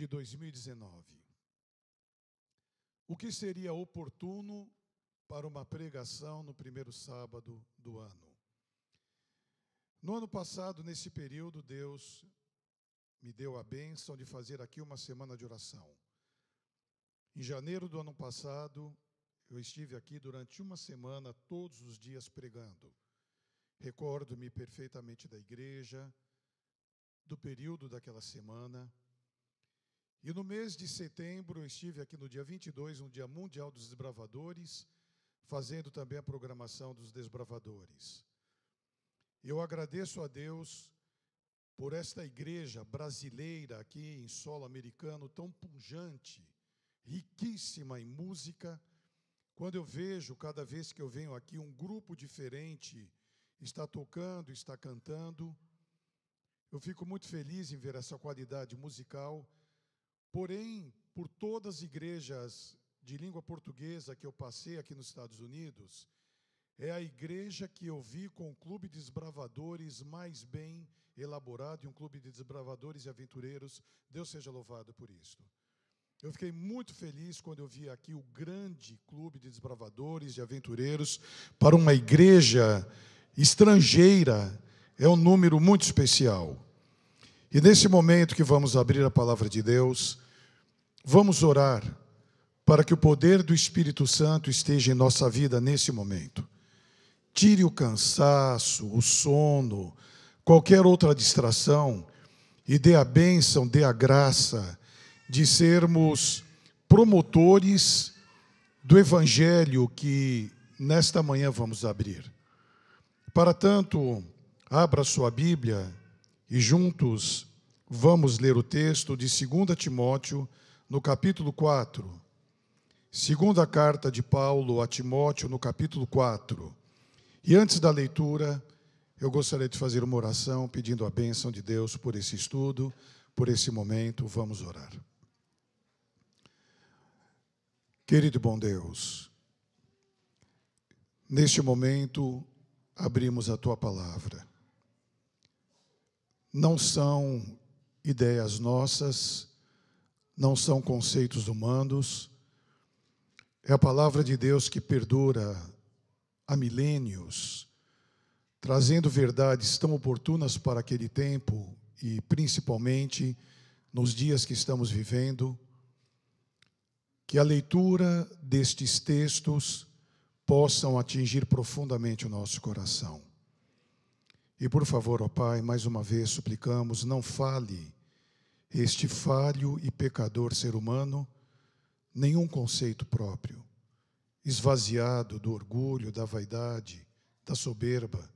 de 2019. O que seria oportuno para uma pregação no primeiro sábado do ano? No ano passado, nesse período, Deus me deu a bênção de fazer aqui uma semana de oração. Em janeiro do ano passado, eu estive aqui durante uma semana, todos os dias pregando. Recordo-me perfeitamente da igreja, do período daquela semana. E no mês de setembro, eu estive aqui no dia 22, no Dia Mundial dos Desbravadores, fazendo também a programação dos desbravadores. Eu agradeço a Deus por esta igreja brasileira aqui em solo americano, tão pujante, riquíssima em música. Quando eu vejo, cada vez que eu venho aqui, um grupo diferente está tocando, está cantando, eu fico muito feliz em ver essa qualidade musical. Porém, por todas as igrejas de língua portuguesa que eu passei aqui nos Estados Unidos, é a igreja que eu vi com o clube de desbravadores mais bem elaborado, e um clube de desbravadores e aventureiros. Deus seja louvado por isso. Eu fiquei muito feliz quando eu vi aqui o grande clube de desbravadores e aventureiros para uma igreja estrangeira. É um número muito especial. E nesse momento que vamos abrir a palavra de Deus, vamos orar para que o poder do Espírito Santo esteja em nossa vida nesse momento. Tire o cansaço, o sono, qualquer outra distração e dê a bênção, dê a graça de sermos promotores do Evangelho que nesta manhã vamos abrir. Para tanto, abra sua Bíblia e juntos vamos ler o texto de 2 Timóteo, no capítulo 4. Segunda carta de Paulo a Timóteo, no capítulo 4. E antes da leitura, eu gostaria de fazer uma oração pedindo a bênção de Deus por esse estudo, por esse momento. Vamos orar. Querido e bom Deus, neste momento abrimos a Tua palavra. Não são ideias nossas, não são conceitos humanos, é a palavra de Deus que perdura há milênios, trazendo verdades tão oportunas para aquele tempo e principalmente nos dias que estamos vivendo. Que a leitura destes textos possam atingir profundamente o nosso coração. E por favor, ó Pai, mais uma vez suplicamos, não fale este falho e pecador ser humano nenhum conceito próprio, esvaziado do orgulho, da vaidade, da soberba,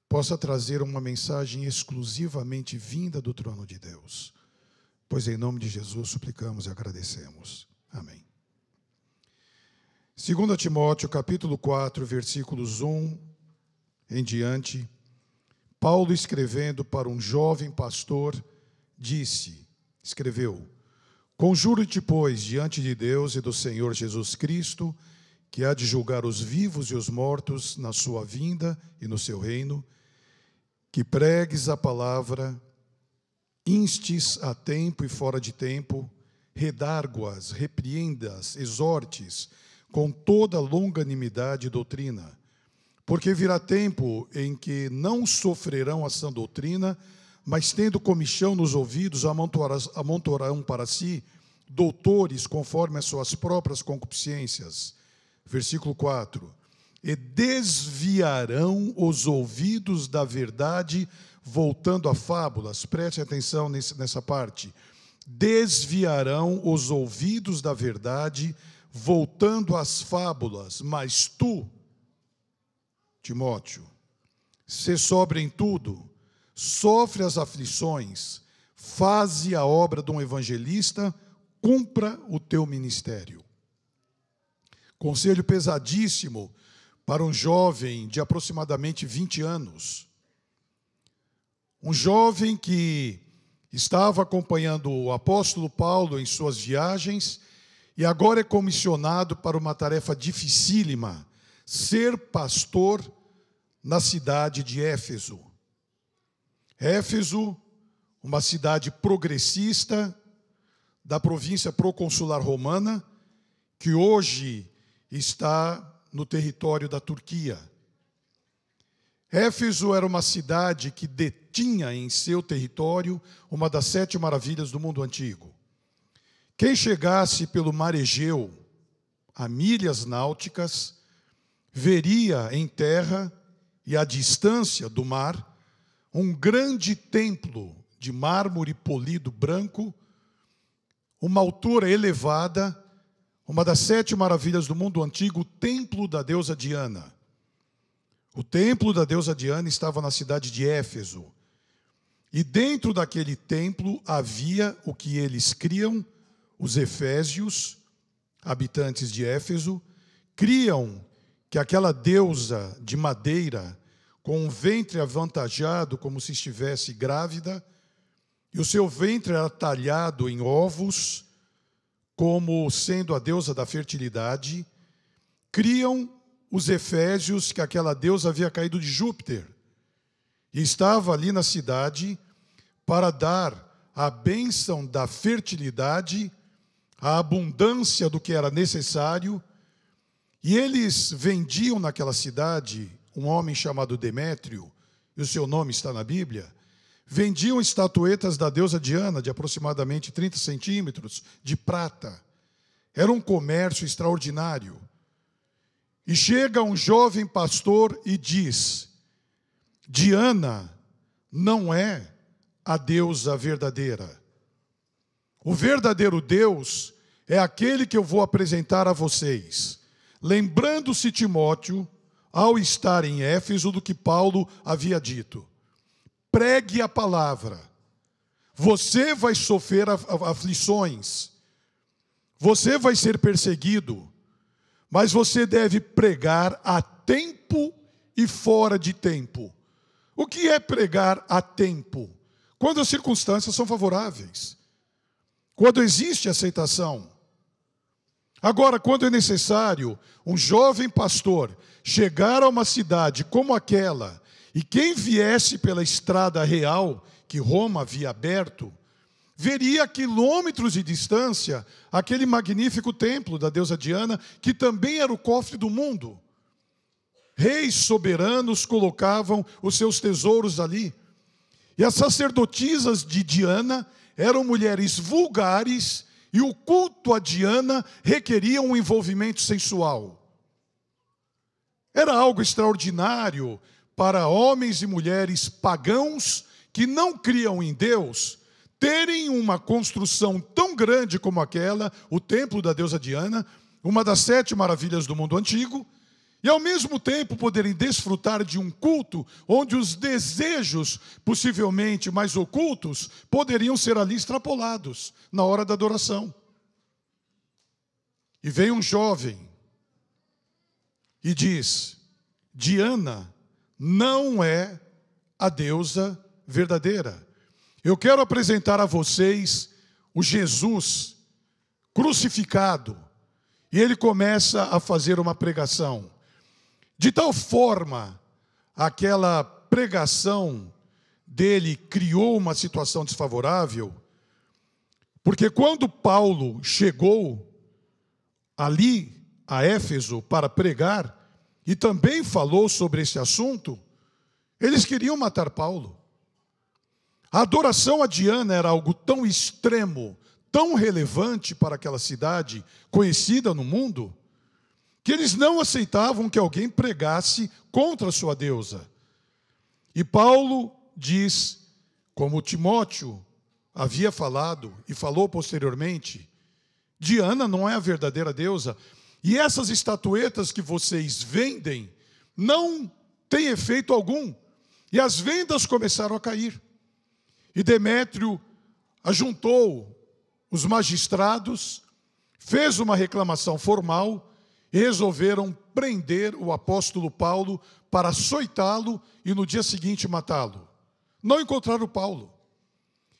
possa trazer uma mensagem exclusivamente vinda do trono de Deus. Pois em nome de Jesus suplicamos e agradecemos. Amém. 2 Timóteo, capítulo 4, versículos 1 em diante, Paulo, escrevendo para um jovem pastor, escreveu: Conjuro-te, pois, diante de Deus e do Senhor Jesus Cristo, que há de julgar os vivos e os mortos na sua vinda e no seu reino, que pregues a palavra, instes a tempo e fora de tempo, redargue-as, repreendas, exortes, com toda longanimidade e doutrina. Porque virá tempo em que não sofrerão a sã doutrina, mas tendo comichão nos ouvidos, amontoarão para si doutores conforme as suas próprias concupiscências. Versículo 4. E desviarão os ouvidos da verdade, voltando a fábulas. Preste atenção nessa parte. Desviarão os ouvidos da verdade, voltando às fábulas. Mas tu, Timóteo, sê sóbrio em tudo, sofre as aflições, faze a obra de um evangelista, cumpra o teu ministério. Conselho pesadíssimo para um jovem de aproximadamente 20 anos. Um jovem que estava acompanhando o apóstolo Paulo em suas viagens e agora é comissionado para uma tarefa dificílima, ser pastor na cidade de Éfeso. Éfeso, uma cidade progressista, da província proconsular romana, que hoje está no território da Turquia. Éfeso era uma cidade que detinha em seu território uma das 7 maravilhas do mundo antigo. Quem chegasse pelo mar Egeu, a milhas náuticas, veria em terra e à distância do mar um grande templo de mármore polido branco, uma altura elevada, uma das 7 maravilhas do mundo antigo, o templo da deusa Diana. O templo da deusa Diana estava na cidade de Éfeso. E dentro daquele templo havia o que eles criam, os efésios, habitantes de Éfeso, criam que aquela deusa de madeira, com um ventre avantajado, como se estivesse grávida, e o seu ventre era talhado em ovos, como sendo a deusa da fertilidade, criam os efésios que aquela deusa havia caído de Júpiter e estava ali na cidade para dar a bênção da fertilidade, a abundância do que era necessário. E eles vendiam naquela cidade um homem chamado Demétrio, e o seu nome está na Bíblia, vendiam estatuetas da deusa Diana de aproximadamente 30 centímetros de prata. Era um comércio extraordinário. E chega um jovem pastor e diz: Diana não é a deusa verdadeira. O verdadeiro Deus é aquele que eu vou apresentar a vocês. Lembrando-se Timóteo, ao estar em Éfeso, do que Paulo havia dito. Pregue a palavra. Você vai sofrer aflições. Você vai ser perseguido. Mas você deve pregar a tempo e fora de tempo. O que é pregar a tempo? Quando as circunstâncias são favoráveis. Quando existe aceitação. Agora, quando é necessário um jovem pastor chegar a uma cidade como aquela, e quem viesse pela estrada real, que Roma havia aberto, veria a quilômetros de distância aquele magnífico templo da deusa Diana, que também era o cofre do mundo. Reis soberanos colocavam os seus tesouros ali. E as sacerdotisas de Diana eram mulheres vulgares, e o culto a Diana requeria um envolvimento sensual. Era algo extraordinário para homens e mulheres pagãos que não criam em Deus, terem uma construção tão grande como aquela, o templo da deusa Diana, uma das 7 maravilhas do mundo antigo, e ao mesmo tempo poderem desfrutar de um culto onde os desejos, possivelmente mais ocultos, poderiam ser ali extrapolados na hora da adoração. E vem um jovem e diz: Diana não é a deusa verdadeira. Eu quero apresentar a vocês o Jesus crucificado. E ele começa a fazer uma pregação. De tal forma, aquela pregação dele criou uma situação desfavorável, porque quando Paulo chegou ali a Éfeso para pregar, e também falou sobre esse assunto, eles queriam matar Paulo. A adoração a Diana era algo tão extremo, tão relevante para aquela cidade, conhecida no mundo, que eles não aceitavam que alguém pregasse contra a sua deusa. E Paulo diz, como Timóteo havia falado e falou posteriormente, Diana não é a verdadeira deusa, e essas estatuetas que vocês vendem não têm efeito algum. E as vendas começaram a cair. E Demétrio ajuntou os magistrados, fez uma reclamação formal, e resolveram prender o apóstolo Paulo para açoitá-lo e no dia seguinte matá-lo. Não encontraram Paulo.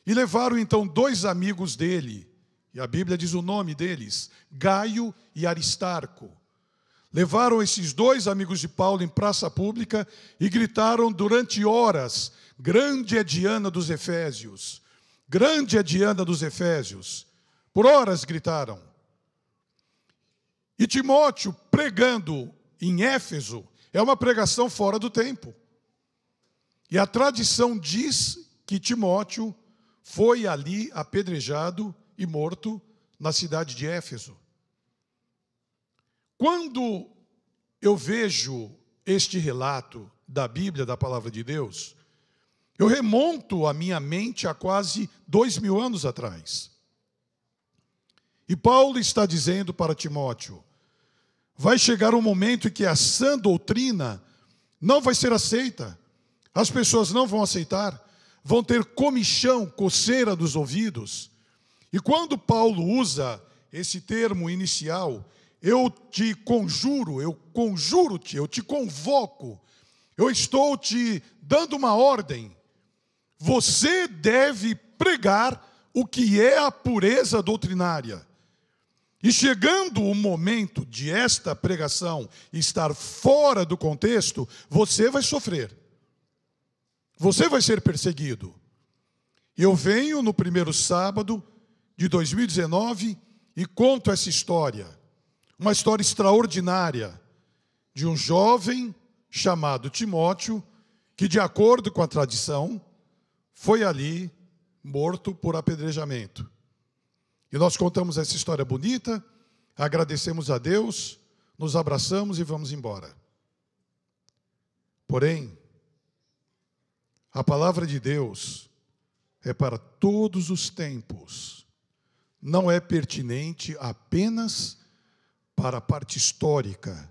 E levaram então 2 amigos dele, e a Bíblia diz o nome deles, Gaio e Aristarco. Levaram esses 2 amigos de Paulo em praça pública e gritaram durante horas: grande é Diana dos Efésios, grande é Diana dos Efésios. Por horas gritaram. E Timóteo, pregando em Éfeso, é uma pregação fora do tempo. E a tradição diz que Timóteo foi ali apedrejado e morto na cidade de Éfeso. Quando eu vejo este relato da Bíblia, da Palavra de Deus, eu remonto a minha mente a quase 2000 anos atrás. E Paulo está dizendo para Timóteo, vai chegar um momento em que a sã doutrina não vai ser aceita. As pessoas não vão aceitar, vão ter comichão, coceira nos ouvidos. E quando Paulo usa esse termo inicial, eu te conjuro, eu conjuro-te, eu te convoco, eu estou te dando uma ordem. Você deve pregar o que é a pureza doutrinária. E chegando o momento de esta pregação estar fora do contexto, você vai sofrer. Você vai ser perseguido. Eu venho no primeiro sábado de 2019 e conto essa história. Uma história extraordinária de um jovem chamado Timóteo, que, de acordo com a tradição, foi ali morto por apedrejamento. E nós contamos essa história bonita, agradecemos a Deus, nos abraçamos e vamos embora. Porém, a palavra de Deus é para todos os tempos. Não é pertinente apenas para a parte histórica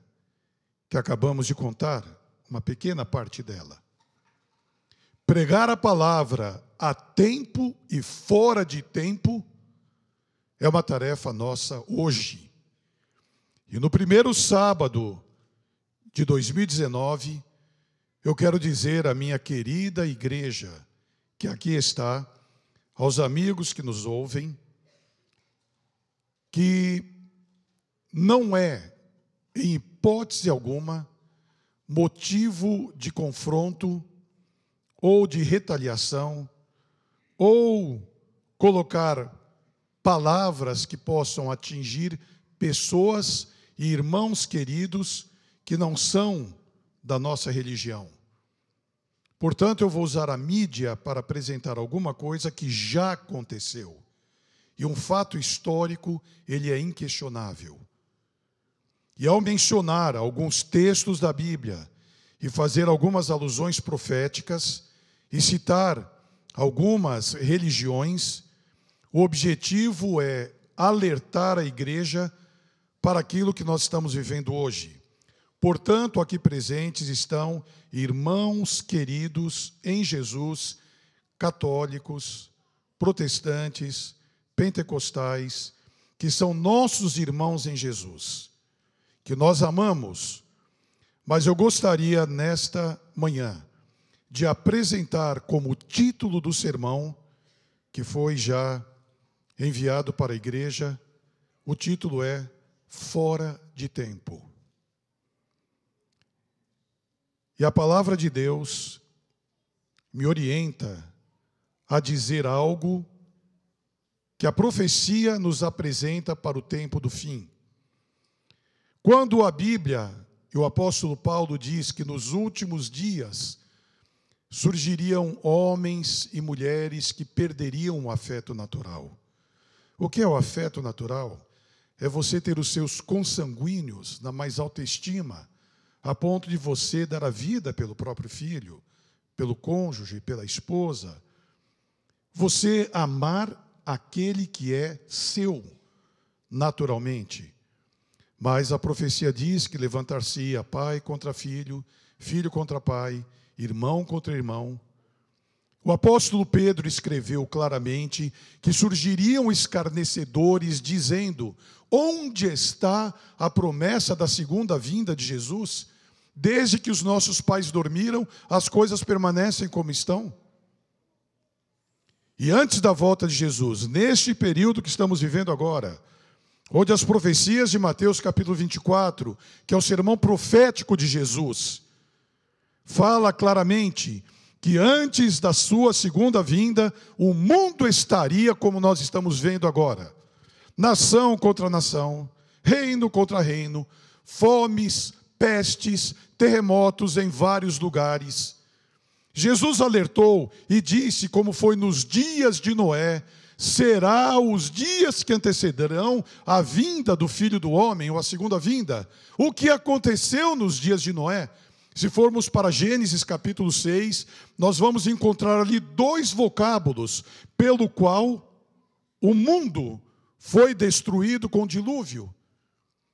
que acabamos de contar, uma pequena parte dela. Pregar a palavra a tempo e fora de tempo é uma tarefa nossa hoje. E no primeiro sábado de 2019, eu quero dizer à minha querida igreja, que aqui está, aos amigos que nos ouvem, que não é, em hipótese alguma, motivo de confronto ou de retaliação, ou colocar palavras que possam atingir pessoas e irmãos queridos que não são da nossa religião. Portanto, eu vou usar a mídia para apresentar alguma coisa que já aconteceu. E um fato histórico, ele é inquestionável. E ao mencionar alguns textos da Bíblia e fazer algumas alusões proféticas e citar algumas religiões, o objetivo é alertar a igreja para aquilo que nós estamos vivendo hoje. Portanto, aqui presentes estão irmãos queridos em Jesus, católicos, protestantes, pentecostais, que são nossos irmãos em Jesus, que nós amamos. Mas eu gostaria, nesta manhã, de apresentar como título do sermão, que foi já enviado para a igreja, o título é Fora de Tempo. E a palavra de Deus me orienta a dizer algo que a profecia nos apresenta para o tempo do fim. Quando a Bíblia e o apóstolo Paulo diz que nos últimos dias surgiriam homens e mulheres que perderiam o afeto natural. O que é o afeto natural? É você ter os seus consanguíneos na mais alta estima, a ponto de você dar a vida pelo próprio filho, pelo cônjuge, pela esposa. Você amar aquele que é seu, naturalmente. Mas a profecia diz que levantar-se-ia pai contra filho, filho contra pai, irmão contra irmão. O apóstolo Pedro escreveu claramente que surgiriam escarnecedores dizendo: onde está a promessa da segunda vinda de Jesus? Desde que os nossos pais dormiram, as coisas permanecem como estão. E antes da volta de Jesus, neste período que estamos vivendo agora, onde as profecias de Mateus capítulo 24, que é o sermão profético de Jesus, fala claramente que antes da sua segunda vinda, o mundo estaria como nós estamos vendo agora. nação contra nação, reino contra reino, fomes, pestes, terremotos em vários lugares. Jesus alertou e disse, como foi nos dias de Noé, será os dias que antecederão a vinda do Filho do Homem, ou a segunda vinda. O que aconteceu nos dias de Noé? Se formos para Gênesis capítulo 6, nós vamos encontrar ali 2 vocábulos, pelo qual o mundo foi destruído com o dilúvio.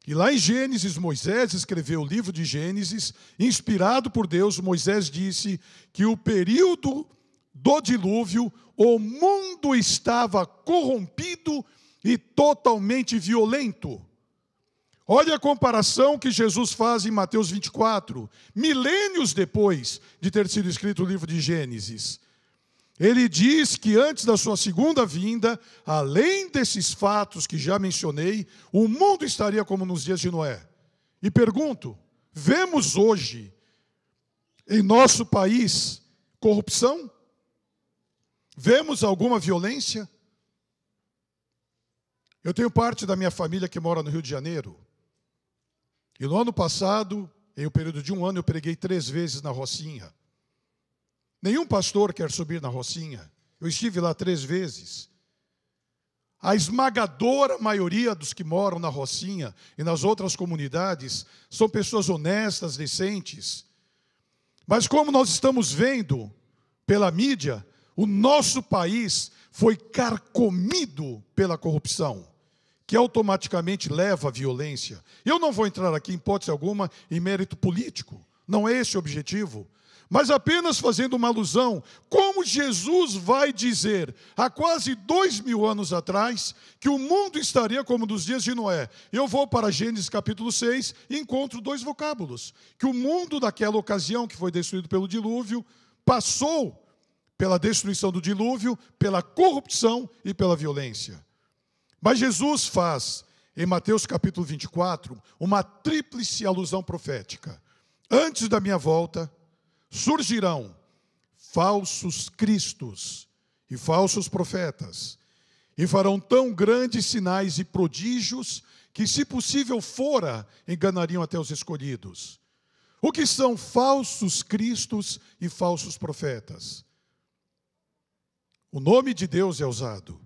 E lá em Gênesis, Moisés escreveu o livro de Gênesis, inspirado por Deus. Moisés disse que o período do dilúvio, o mundo estava corrompido e totalmente violento. Olha a comparação que Jesus faz em Mateus 24, milênios depois de ter sido escrito o livro de Gênesis. Ele diz que antes da sua segunda vinda, além desses fatos que já mencionei, o mundo estaria como nos dias de Noé. E pergunto, vemos hoje em nosso país corrupção? Vemos alguma violência? Eu tenho parte da minha família que mora no Rio de Janeiro. E no ano passado, em um período de 1 ano, eu preguei 3 vezes na Rocinha. Nenhum pastor quer subir na Rocinha. Eu estive lá 3 vezes. A esmagadora maioria dos que moram na Rocinha e nas outras comunidades são pessoas honestas, decentes. Mas como nós estamos vendo pela mídia, o nosso país foi carcomido pela corrupção, que automaticamente leva à violência. Eu não vou entrar aqui, em hipótese alguma, em mérito político. Não é esse o objetivo. Mas apenas fazendo uma alusão, como Jesus vai dizer, há quase 2000 anos atrás, que o mundo estaria como nos dias de Noé. Eu vou para Gênesis capítulo 6 e encontro 2 vocábulos. Que o mundo daquela ocasião, que foi destruído pelo dilúvio, passou pela destruição do dilúvio, pela corrupção e pela violência. Mas Jesus faz, em Mateus capítulo 24, uma tríplice alusão profética. Antes da minha volta, surgirão falsos cristos e falsos profetas, e farão tão grandes sinais e prodígios que, se possível fora, enganariam até os escolhidos. O que são falsos cristos e falsos profetas? O nome de Deus é usado,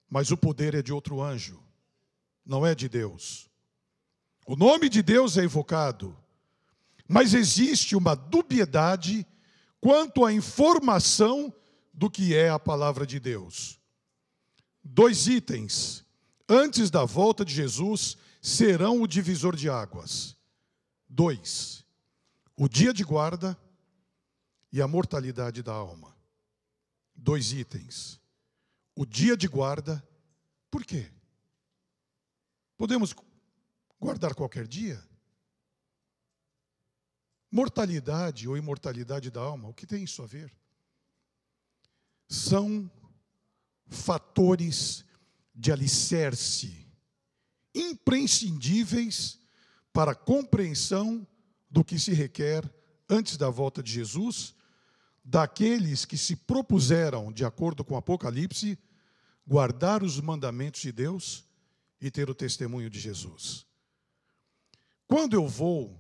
mas o poder é de outro anjo, não é de Deus. O nome de Deus é invocado, mas existe uma dubiedade quanto à informação do que é a palavra de Deus. 2 itens, antes da volta de Jesus, serão o divisor de águas. 2, o dia de guarda e a mortalidade da alma. 2 itens. O dia de guarda, por quê? Podemos guardar qualquer dia? Mortalidade ou imortalidade da alma, o que tem isso a ver? São fatores de alicerce imprescindíveis para a compreensão do que se requer antes da volta de Jesus, daqueles que se propuseram, de acordo com o Apocalipse, guardar os mandamentos de Deus e ter o testemunho de Jesus. Quando eu vou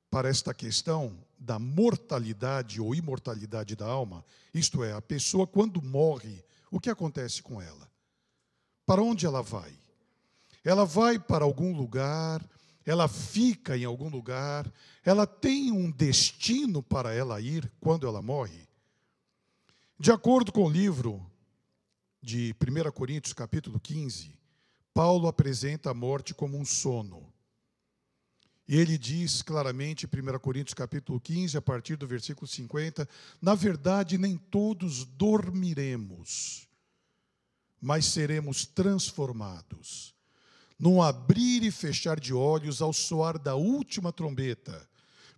para esta questão da mortalidade ou imortalidade da alma, isto é, a pessoa quando morre, o que acontece com ela? Para onde ela vai? Ela vai para algum lugar, ela fica em algum lugar, ela tem um destino para ela ir quando ela morre? De acordo com o livro de 1 Coríntios, capítulo 15, Paulo apresenta a morte como um sono. E ele diz claramente, em 1 Coríntios, capítulo 15, a partir do versículo 50, na verdade, nem todos dormiremos, mas seremos transformados, num abrir e fechar de olhos ao soar da última trombeta,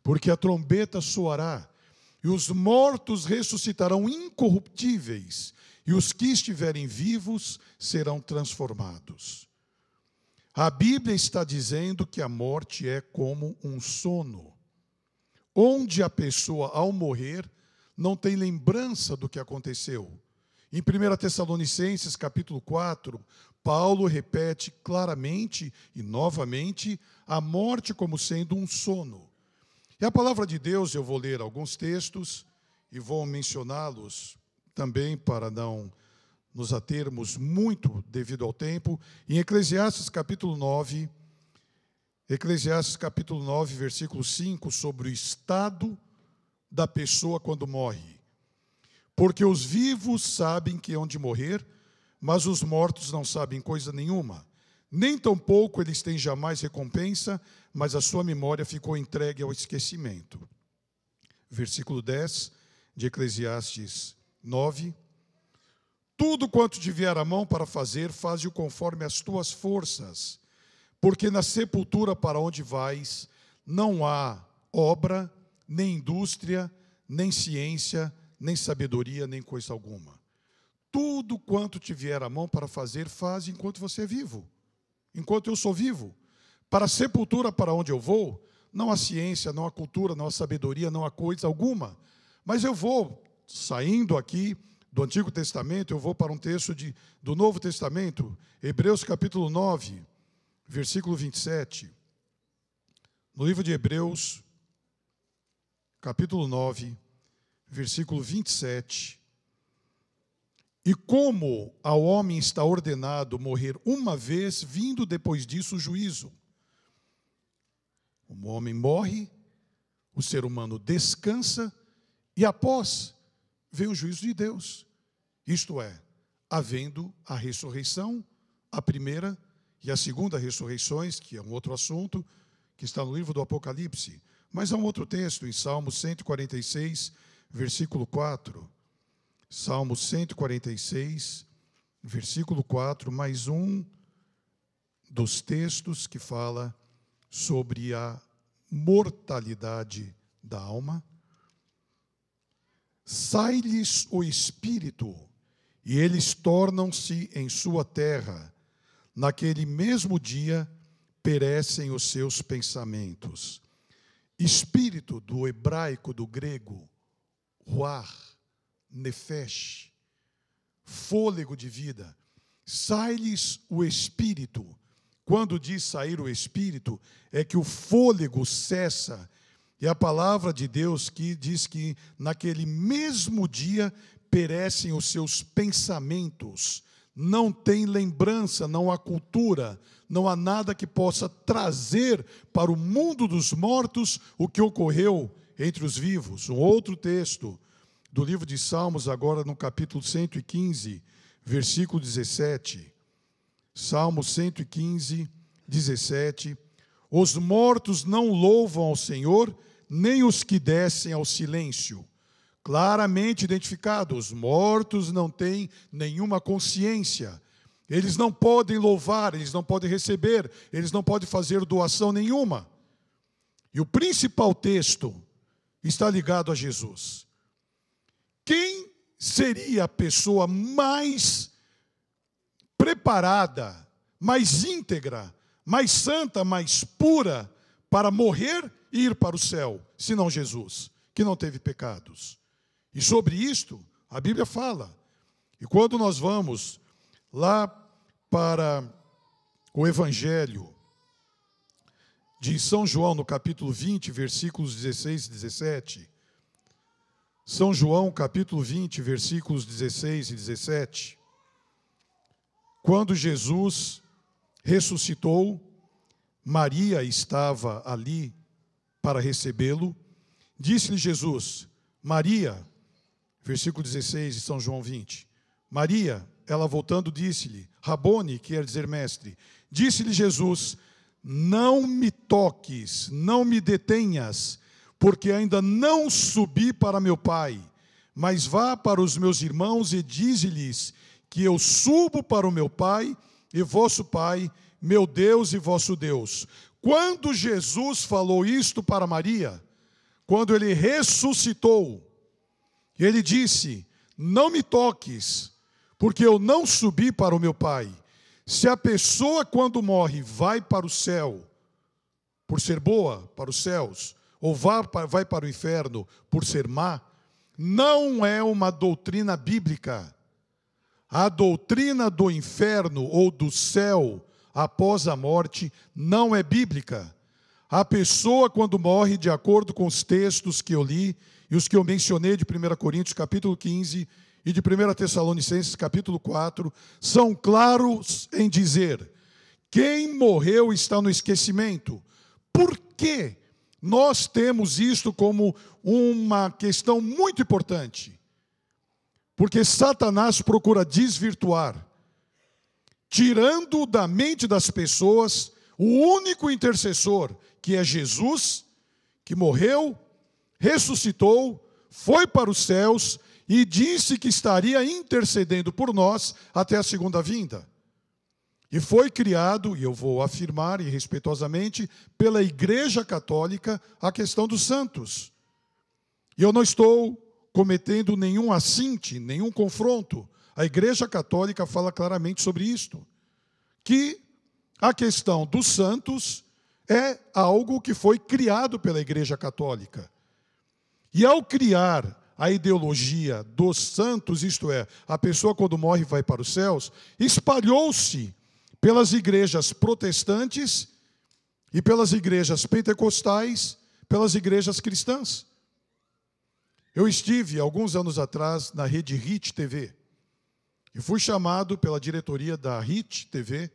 porque a trombeta soará, e os mortos ressuscitarão incorruptíveis, e os que estiverem vivos serão transformados. A Bíblia está dizendo que a morte é como um sono, onde a pessoa, ao morrer, não tem lembrança do que aconteceu. Em 1 Tessalonicenses, capítulo 4, Paulo repete claramente e novamente a morte como sendo um sono. E a palavra de Deus, eu vou ler alguns textos e vou mencioná-los também para não nos atermos muito devido ao tempo. Em Eclesiastes capítulo 9, versículo 5, sobre o estado da pessoa quando morre. Porque os vivos sabem que hão de morrer, mas os mortos não sabem coisa nenhuma. Nem tampouco eles têm jamais recompensa, mas a sua memória ficou entregue ao esquecimento. Versículo 10 de Eclesiastes 9. Tudo quanto te vier à mão para fazer, faze-o conforme as tuas forças, porque na sepultura para onde vais, não há obra, nem indústria, nem ciência, nem sabedoria, nem coisa alguma. Tudo quanto te vier à mão para fazer, faze enquanto você é vivo, enquanto eu sou vivo. Para a sepultura para onde eu vou, não há ciência, não há cultura, não há sabedoria, não há coisa alguma. Mas eu vou, saindo aqui do Antigo Testamento, eu vou para um texto do Novo Testamento, Hebreus capítulo 9, versículo 27. No livro de Hebreus, capítulo 9, versículo 27. E como ao homem está ordenado morrer uma vez, vindo depois disso o juízo. O homem morre, o ser humano descansa, e após vem o juízo de Deus. Isto é, havendo a ressurreição, a primeira e a segunda ressurreições, que é um outro assunto, que está no livro do Apocalipse. Mas há um outro texto, em Salmo 146, versículo 4. Salmo 146, versículo 4, mais um dos textos que fala sobre a mortalidade da alma. Sai-lhes o espírito, e eles tornam-se em sua terra. Naquele mesmo dia perecem os seus pensamentos. Espírito, do hebraico, do grego, ruach, nefesh, fôlego de vida. Sai-lhes o espírito. Quando diz sair o espírito, é que o fôlego cessa. E a palavra de Deus que diz que naquele mesmo dia perecem os seus pensamentos. Não tem lembrança, não há cultura, não há nada que possa trazer para o mundo dos mortos o que ocorreu entre os vivos. Um outro texto do livro de Salmos, agora no capítulo 115, versículo 17. Salmo 115, 17. Os mortos não louvam ao Senhor, nem os que descem ao silêncio. Claramente identificado, os mortos não têm nenhuma consciência. Eles não podem louvar, eles não podem receber, eles não podem fazer doação nenhuma. E o principal texto está ligado a Jesus. Quem seria a pessoa mais preparada, mais íntegra, mais santa, mais pura para morrer e ir para o céu, senão Jesus, que não teve pecados? E sobre isto, a Bíblia fala. E quando nós vamos lá para o Evangelho de São João, no capítulo 20, versículos 16 e 17. São João, capítulo 20, versículos 16 e 17. Quando Jesus ressuscitou, Maria estava ali para recebê-lo. Disse-lhe Jesus, Maria, versículo 16 de São João 20. Maria, ela voltando, disse-lhe, Rabone, quer dizer mestre. Disse-lhe Jesus, não me toques, não me detenhas, porque ainda não subi para meu Pai, mas vá para os meus irmãos e dize-lhes que eu subo para o meu Pai e vosso Pai, meu Deus e vosso Deus. Quando Jesus falou isto para Maria, quando ele ressuscitou, ele disse, não me toques, porque eu não subi para o meu Pai. Se a pessoa quando morre vai para o céu, por ser boa, para os céus, ou vai para o inferno por ser má, não é uma doutrina bíblica. A doutrina do inferno ou do céu após a morte não é bíblica. A pessoa, quando morre, de acordo com os textos que eu li e os que eu mencionei de 1 Coríntios, capítulo 15, e de 1 Tessalonicenses, capítulo 4, são claros em dizer: quem morreu está no esquecimento. Por quê? Nós temos isto como uma questão muito importante. Porque Satanás procura desvirtuar, tirando da mente das pessoas o único intercessor, que é Jesus, que morreu, ressuscitou, foi para os céus e disse que estaria intercedendo por nós até a segunda vinda. E foi criado, e eu vou afirmar e respeitosamente, pela Igreja Católica, a questão dos santos. E eu não estou cometendo nenhum assinte, nenhum confronto. A Igreja Católica fala claramente sobre isto, que a questão dos santos é algo que foi criado pela Igreja Católica. E ao criar a ideologia dos santos, isto é, a pessoa quando morre vai para os céus, espalhou-se pelas igrejas protestantes e pelas igrejas pentecostais, pelas igrejas cristãs. Eu estive, alguns anos atrás, na rede RIT TV, e fui chamado pela diretoria da RIT TV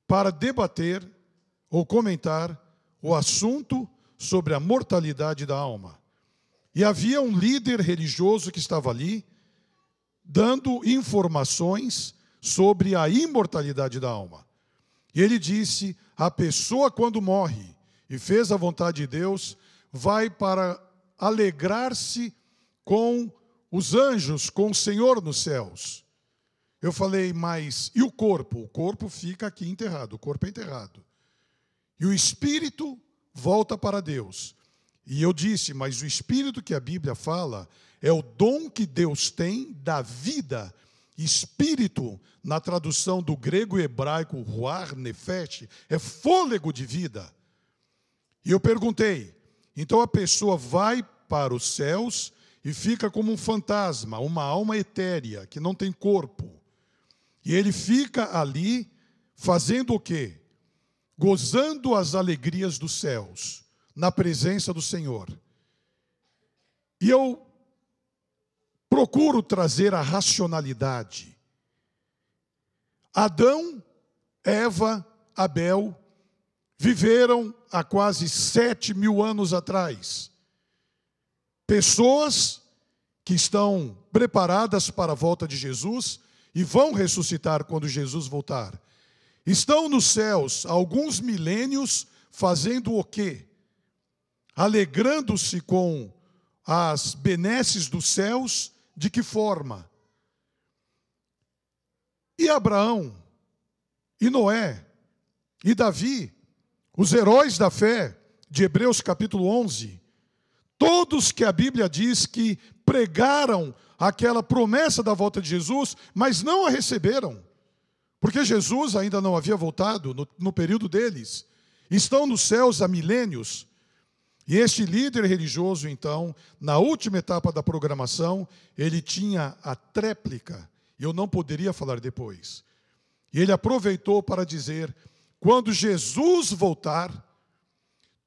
para debater ou comentar o assunto sobre a mortalidade da alma. E havia um líder religioso que estava ali, dando informações sobre a imortalidade da alma. E ele disse: a pessoa quando morre e fez a vontade de Deus, vai para alegrar-se com os anjos, com o Senhor nos céus. Eu falei: mas e o corpo? O corpo fica aqui enterrado, o corpo é enterrado. E o espírito volta para Deus. E eu disse: mas o espírito que a Bíblia fala é o dom que Deus tem da vida. Espírito, na tradução do grego e hebraico, ruach, nefesh, é fôlego de vida. E eu perguntei: então a pessoa vai para os céus e fica como um fantasma, uma alma etérea, que não tem corpo. E ele fica ali fazendo o quê? Gozando as alegrias dos céus, na presença do Senhor. E eu procuro trazer a racionalidade. Adão, Eva, Abel viveram há quase 7.000 anos atrás. Pessoas que estão preparadas para a volta de Jesus e vão ressuscitar quando Jesus voltar. Estão nos céus há alguns milênios fazendo o quê? Alegrando-se com as benesses dos céus. De que forma? E Abraão, e Noé, e Davi, os heróis da fé de Hebreus capítulo 11, todos que a Bíblia diz que pregaram aquela promessa da volta de Jesus, mas não a receberam, porque Jesus ainda não havia voltado no período deles, estão nos céus há milênios. E este líder religioso, então, na última etapa da programação, ele tinha a tréplica, eu não poderia falar depois. E ele aproveitou para dizer: quando Jesus voltar,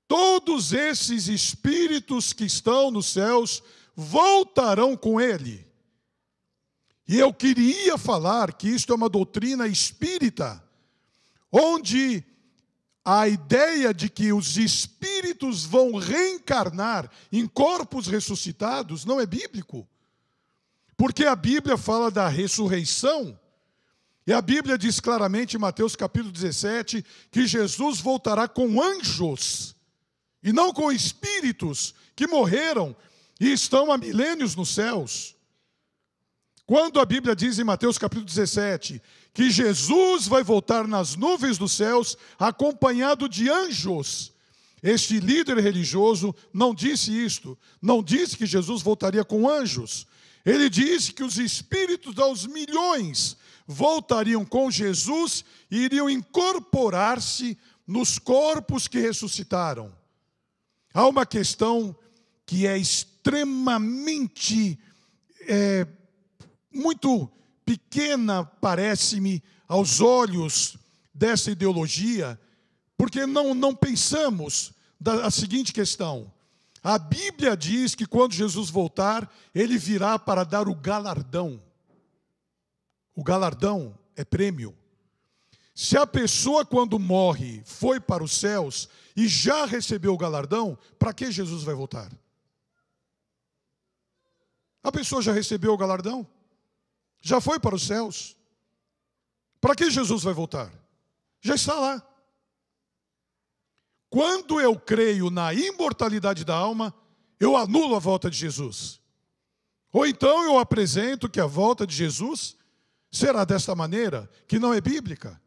todos esses espíritos que estão nos céus voltarão com ele. E eu queria falar que isto é uma doutrina espírita, onde a ideia de que os espíritos vão reencarnar em corpos ressuscitados não é bíblico. Porque a Bíblia fala da ressurreição. E a Bíblia diz claramente em Mateus capítulo 17 que Jesus voltará com anjos e não com espíritos que morreram e estão há milênios nos céus. Quando a Bíblia diz em Mateus capítulo 17 que Jesus vai voltar nas nuvens dos céus acompanhado de anjos, este líder religioso não disse isto, não disse que Jesus voltaria com anjos. Ele disse que os espíritos aos milhões voltariam com Jesus e iriam incorporar-se nos corpos que ressuscitaram. Há uma questão que é extremamente muito pequena, parece-me, aos olhos dessa ideologia, porque não pensamos a seguinte questão. A Bíblia diz que quando Jesus voltar, ele virá para dar o galardão. O galardão é prêmio. Se a pessoa, quando morre, foi para os céus e já recebeu o galardão, para que Jesus vai voltar? A pessoa já recebeu o galardão? Já foi para os céus? Para que Jesus vai voltar? Já está lá. Quando eu creio na imortalidade da alma, eu anulo a volta de Jesus. Ou então eu apresento que a volta de Jesus será desta maneira, que não é bíblica.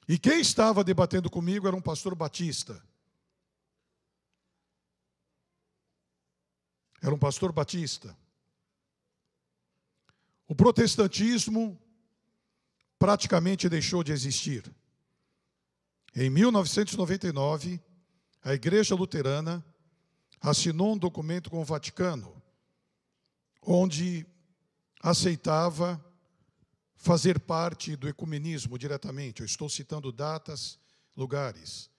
E quem estava debatendo comigo era um pastor batista. Era um pastor batista. O protestantismo praticamente deixou de existir. Em 1999, a Igreja Luterana assinou um documento com o Vaticano, onde aceitava fazer parte do ecumenismo diretamente. Eu estou citando datas, lugares.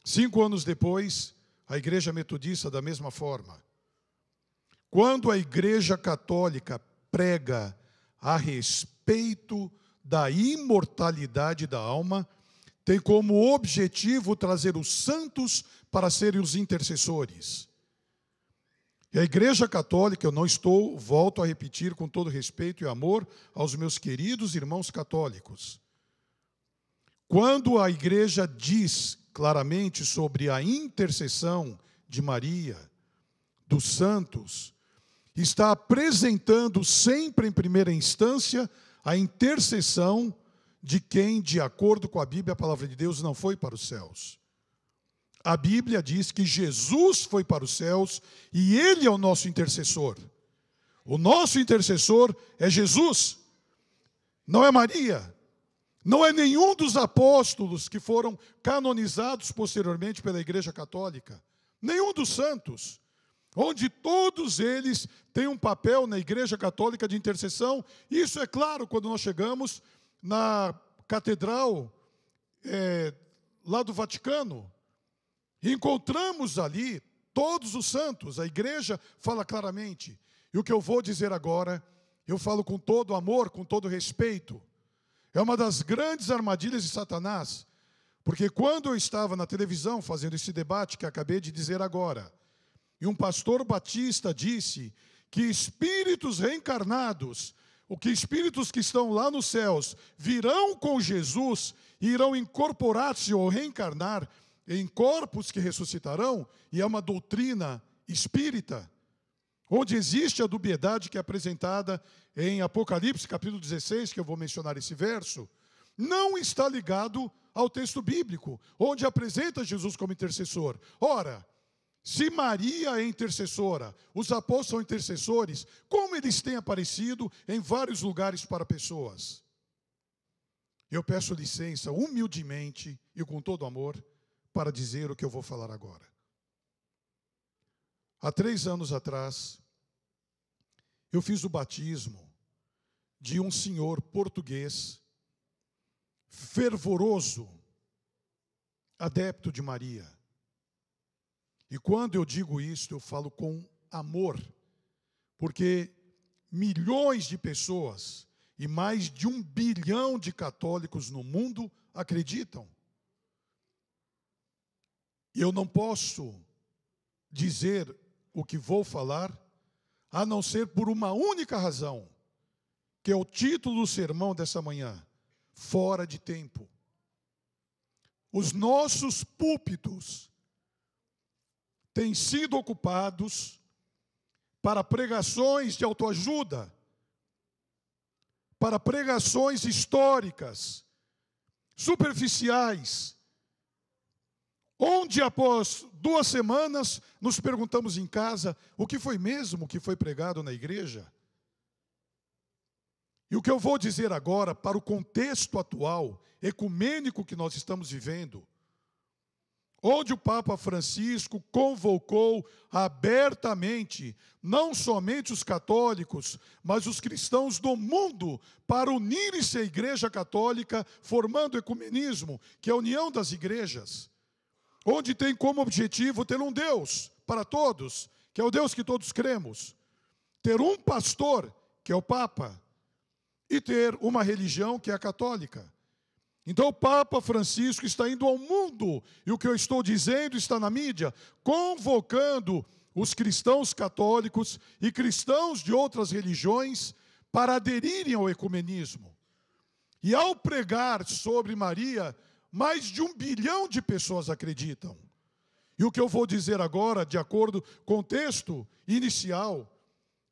5 anos depois, a Igreja Metodista, da mesma forma. Quando a Igreja Católica prega a respeito da imortalidade da alma, tem como objetivo trazer os santos para serem os intercessores. E a Igreja Católica, volto a repetir com todo respeito e amor aos meus queridos irmãos católicos. Quando a Igreja diz claramente sobre a intercessão de Maria, dos santos, está apresentando sempre em primeira instância a intercessão de quem, de acordo com a Bíblia, a palavra de Deus, não foi para os céus. A Bíblia diz que Jesus foi para os céus e Ele é o nosso intercessor. O nosso intercessor é Jesus, não é Maria, não é nenhum dos apóstolos que foram canonizados posteriormente pela Igreja Católica, nenhum dos santos, onde todos eles têm um papel na Igreja Católica de intercessão. Isso é claro quando nós chegamos na catedral lá do Vaticano. Encontramos ali todos os santos, a igreja fala claramente. E o que eu vou dizer agora, eu falo com todo amor, com todo respeito. É uma das grandes armadilhas de Satanás, porque quando eu estava na televisão fazendo esse debate que acabei de dizer agora, e um pastor batista disse que espíritos reencarnados, espíritos que estão lá nos céus, virão com Jesus e irão incorporar-se ou reencarnar em corpos que ressuscitarão, e é uma doutrina espírita, onde existe a dubiedade que é apresentada em Apocalipse, capítulo 16, que eu vou mencionar esse verso, não está ligado ao texto bíblico, onde apresenta Jesus como intercessor. Ora, se Maria é intercessora, os apóstolos são intercessores, como eles têm aparecido em vários lugares para pessoas? Eu peço licença, humildemente e com todo amor, para dizer o que eu vou falar agora. Há 3 anos atrás, eu fiz o batismo de um senhor português, fervoroso, adepto de Maria. E quando eu digo isso, eu falo com amor, porque milhões de pessoas e mais de 1 bilhão de católicos no mundo acreditam. E eu não posso dizer o que vou falar, a não ser por uma única razão, que é o título do sermão dessa manhã: fora de tempo. Os nossos púlpitos têm sido ocupados para pregações de autoajuda, para pregações históricas, superficiais, onde após 2 semanas nos perguntamos em casa o que foi mesmo que foi pregado na igreja. E o que eu vou dizer agora, para o contexto atual, ecumênico que nós estamos vivendo, onde o Papa Francisco convocou abertamente, não somente os católicos, mas os cristãos do mundo, para unirem-se à Igreja Católica, formando o ecumenismo, que é a união das igrejas, onde tem como objetivo ter um Deus para todos, que é o Deus que todos cremos, ter um pastor, que é o Papa, e ter uma religião, que é a católica. Então o Papa Francisco está indo ao mundo, e o que eu estou dizendo está na mídia, convocando os cristãos católicos e cristãos de outras religiões para aderirem ao ecumenismo. E ao pregar sobre Maria, mais de 1 bilhão de pessoas acreditam. E o que eu vou dizer agora, de acordo com o texto inicial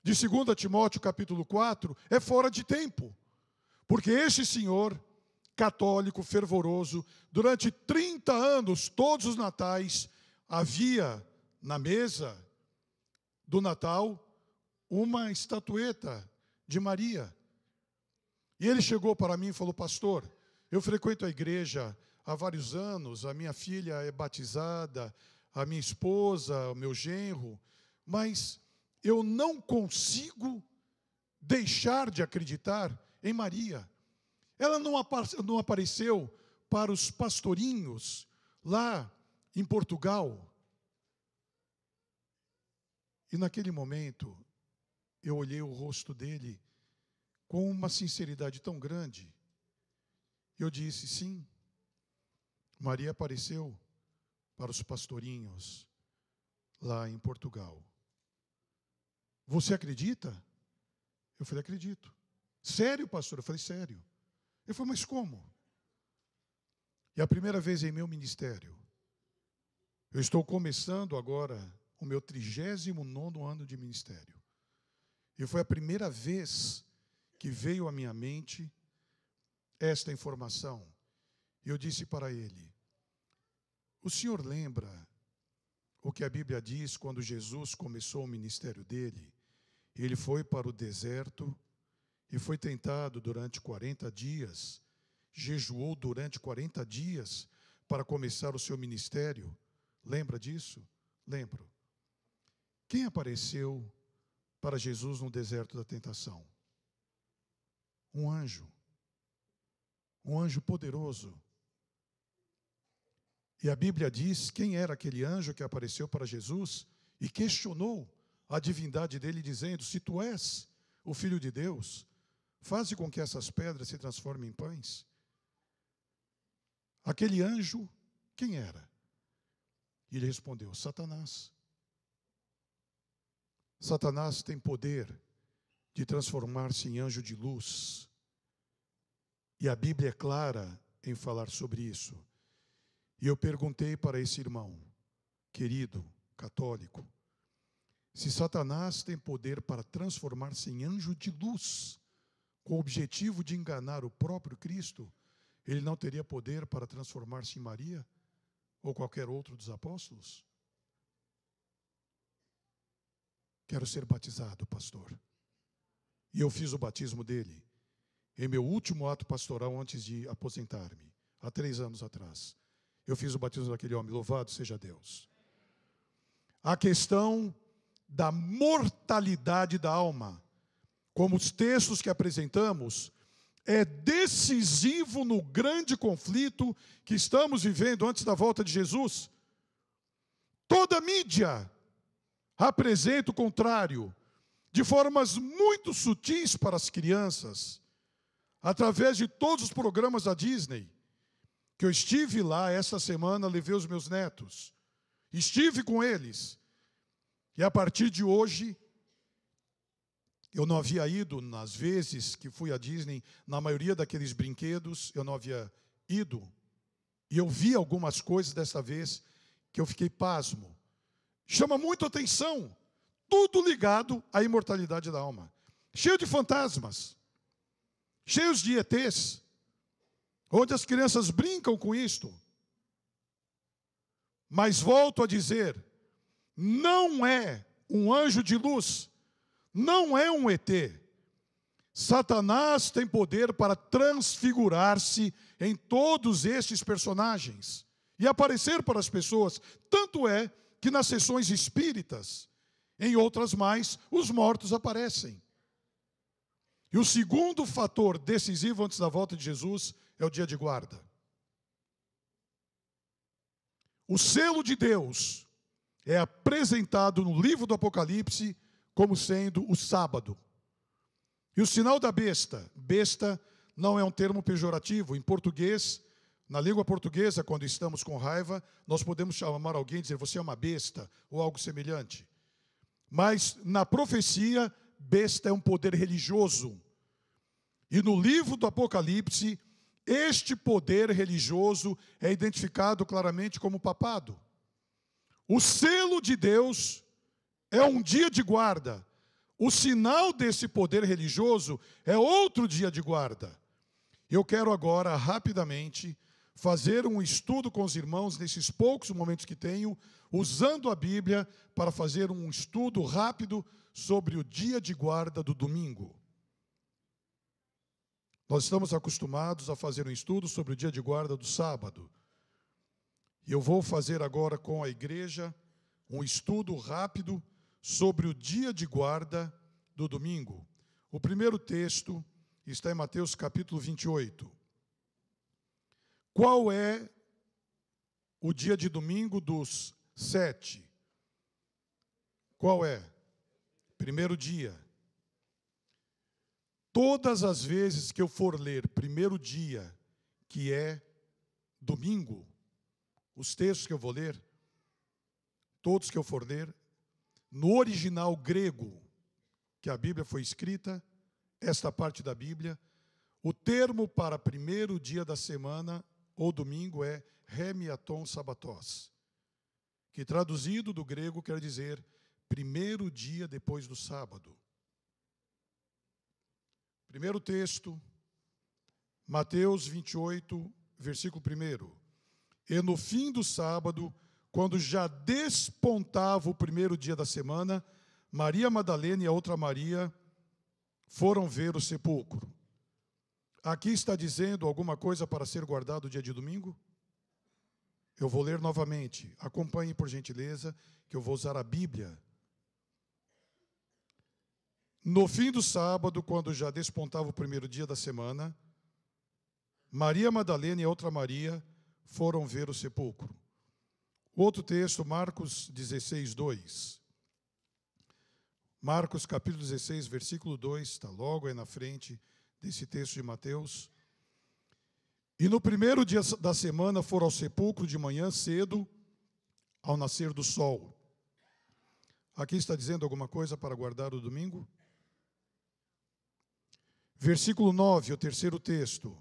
de 2 Timóteo capítulo 4, é fora de tempo. Porque este senhor católico fervoroso, durante 30 anos, todos os natais, havia na mesa do Natal uma estatueta de Maria. E ele chegou para mim e falou: pastor, eu frequento a igreja há vários anos, a minha filha é batizada, a minha esposa, o meu genro, mas eu não consigo deixar de acreditar em Maria. Ela não apareceu para os pastorinhos lá em Portugal. E naquele momento, eu olhei o rosto dele com uma sinceridade tão grande. Eu disse: sim, Maria apareceu para os pastorinhos lá em Portugal. Você acredita? Eu falei: acredito. Sério, pastor? Eu falei: sério. Ele falou: mas como? E a primeira vez em meu ministério, eu estou começando agora o meu 39º ano de ministério. E foi a primeira vez que veio à minha mente esta informação. E eu disse para ele: o senhor lembra o que a Bíblia diz quando Jesus começou o ministério dele? Ele foi para o deserto e foi tentado durante 40 dias, jejuou durante 40 dias para começar o seu ministério. Lembra disso? Lembro. Quem apareceu para Jesus no deserto da tentação? Um anjo poderoso. E a Bíblia diz quem era aquele anjo que apareceu para Jesus e questionou a divindade dele, dizendo: se tu és o Filho de Deus, faze com que essas pedras se transformem em pães. Aquele anjo, quem era? E ele respondeu: Satanás. Satanás tem poder de transformar-se em anjo de luz. E a Bíblia é clara em falar sobre isso. E eu perguntei para esse irmão, querido, católico, se Satanás tem poder para transformar-se em anjo de luz, com o objetivo de enganar o próprio Cristo, ele não teria poder para transformar-se em Maria ou qualquer outro dos apóstolos? Quero ser batizado, pastor. E eu fiz o batismo dele em meu último ato pastoral antes de aposentar-me, há 3 anos atrás. Eu fiz o batismo daquele homem, louvado seja Deus. A questão da mortalidade da alma, como os textos que apresentamos, é decisivo no grande conflito que estamos vivendo antes da volta de Jesus. Toda a mídia apresenta o contrário, de formas muito sutis para as crianças, através de todos os programas da Disney, que eu estive lá essa semana, levei os meus netos, estive com eles, e a partir de hoje, eu não havia ido nas vezes que fui à Disney, na maioria daqueles brinquedos, eu não havia ido, e eu vi algumas coisas dessa vez, que eu fiquei pasmo. Chama muito atenção, tudo ligado à imortalidade da alma, cheio de fantasmas, cheios de ETs, onde as crianças brincam com isto. Mas volto a dizer, não é um anjo de luz, não é um ET. Satanás tem poder para transfigurar-se em todos estes personagens. e aparecer para as pessoas. Tanto é que nas sessões espíritas, em outras mais, os mortos aparecem. E o segundo fator decisivo antes da volta de Jesus é o dia de guarda. O selo de Deus é apresentado no livro do Apocalipse como sendo o sábado. E o sinal da besta, besta não é um termo pejorativo. Em português, na língua portuguesa, quando estamos com raiva, nós podemos chamar alguém e dizer, você é uma besta, ou algo semelhante. Mas na profecia, besta é um poder religioso. E no livro do Apocalipse, este poder religioso é identificado claramente como papado. O selo de Deus é um dia de guarda. O sinal desse poder religioso é outro dia de guarda. Eu quero agora, rapidamente, fazer um estudo com os irmãos, nesses poucos momentos que tenho, usando a Bíblia, para fazer um estudo rápido sobre o dia de guarda do domingo. Nós estamos acostumados a fazer um estudo sobre o dia de guarda do sábado. E eu vou fazer agora com a igreja um estudo rápido sobre o dia de guarda do domingo. O primeiro texto está em Mateus capítulo 28. Qual é o dia de domingo dos 7? Qual é? Primeiro dia. Todas as vezes que eu for ler primeiro dia, que é domingo, os textos que eu vou ler, todos que eu for ler, no original grego, que a Bíblia foi escrita, esta parte da Bíblia, o termo para primeiro dia da semana, ou domingo, é Remiaton Sabatós, que traduzido do grego quer dizer primeiro dia depois do sábado. Primeiro texto, Mateus 28, versículo 1. E no fim do sábado, quando já despontava o primeiro dia da semana, Maria Madalena e a outra Maria foram ver o sepulcro. Aqui está dizendo alguma coisa para ser guardado o dia de domingo? Eu vou ler novamente. Acompanhe, por gentileza, que eu vou usar a Bíblia. No fim do sábado, quando já despontava o primeiro dia da semana, Maria Madalena e a outra Maria foram ver o sepulcro. Outro texto, Marcos 16, 2. Marcos capítulo 16, versículo 2, está logo aí na frente desse texto de Mateus. E no primeiro dia da semana foram ao sepulcro de manhã cedo, ao nascer do sol. Aqui está dizendo alguma coisa para guardar o domingo? Versículo 9, o terceiro texto.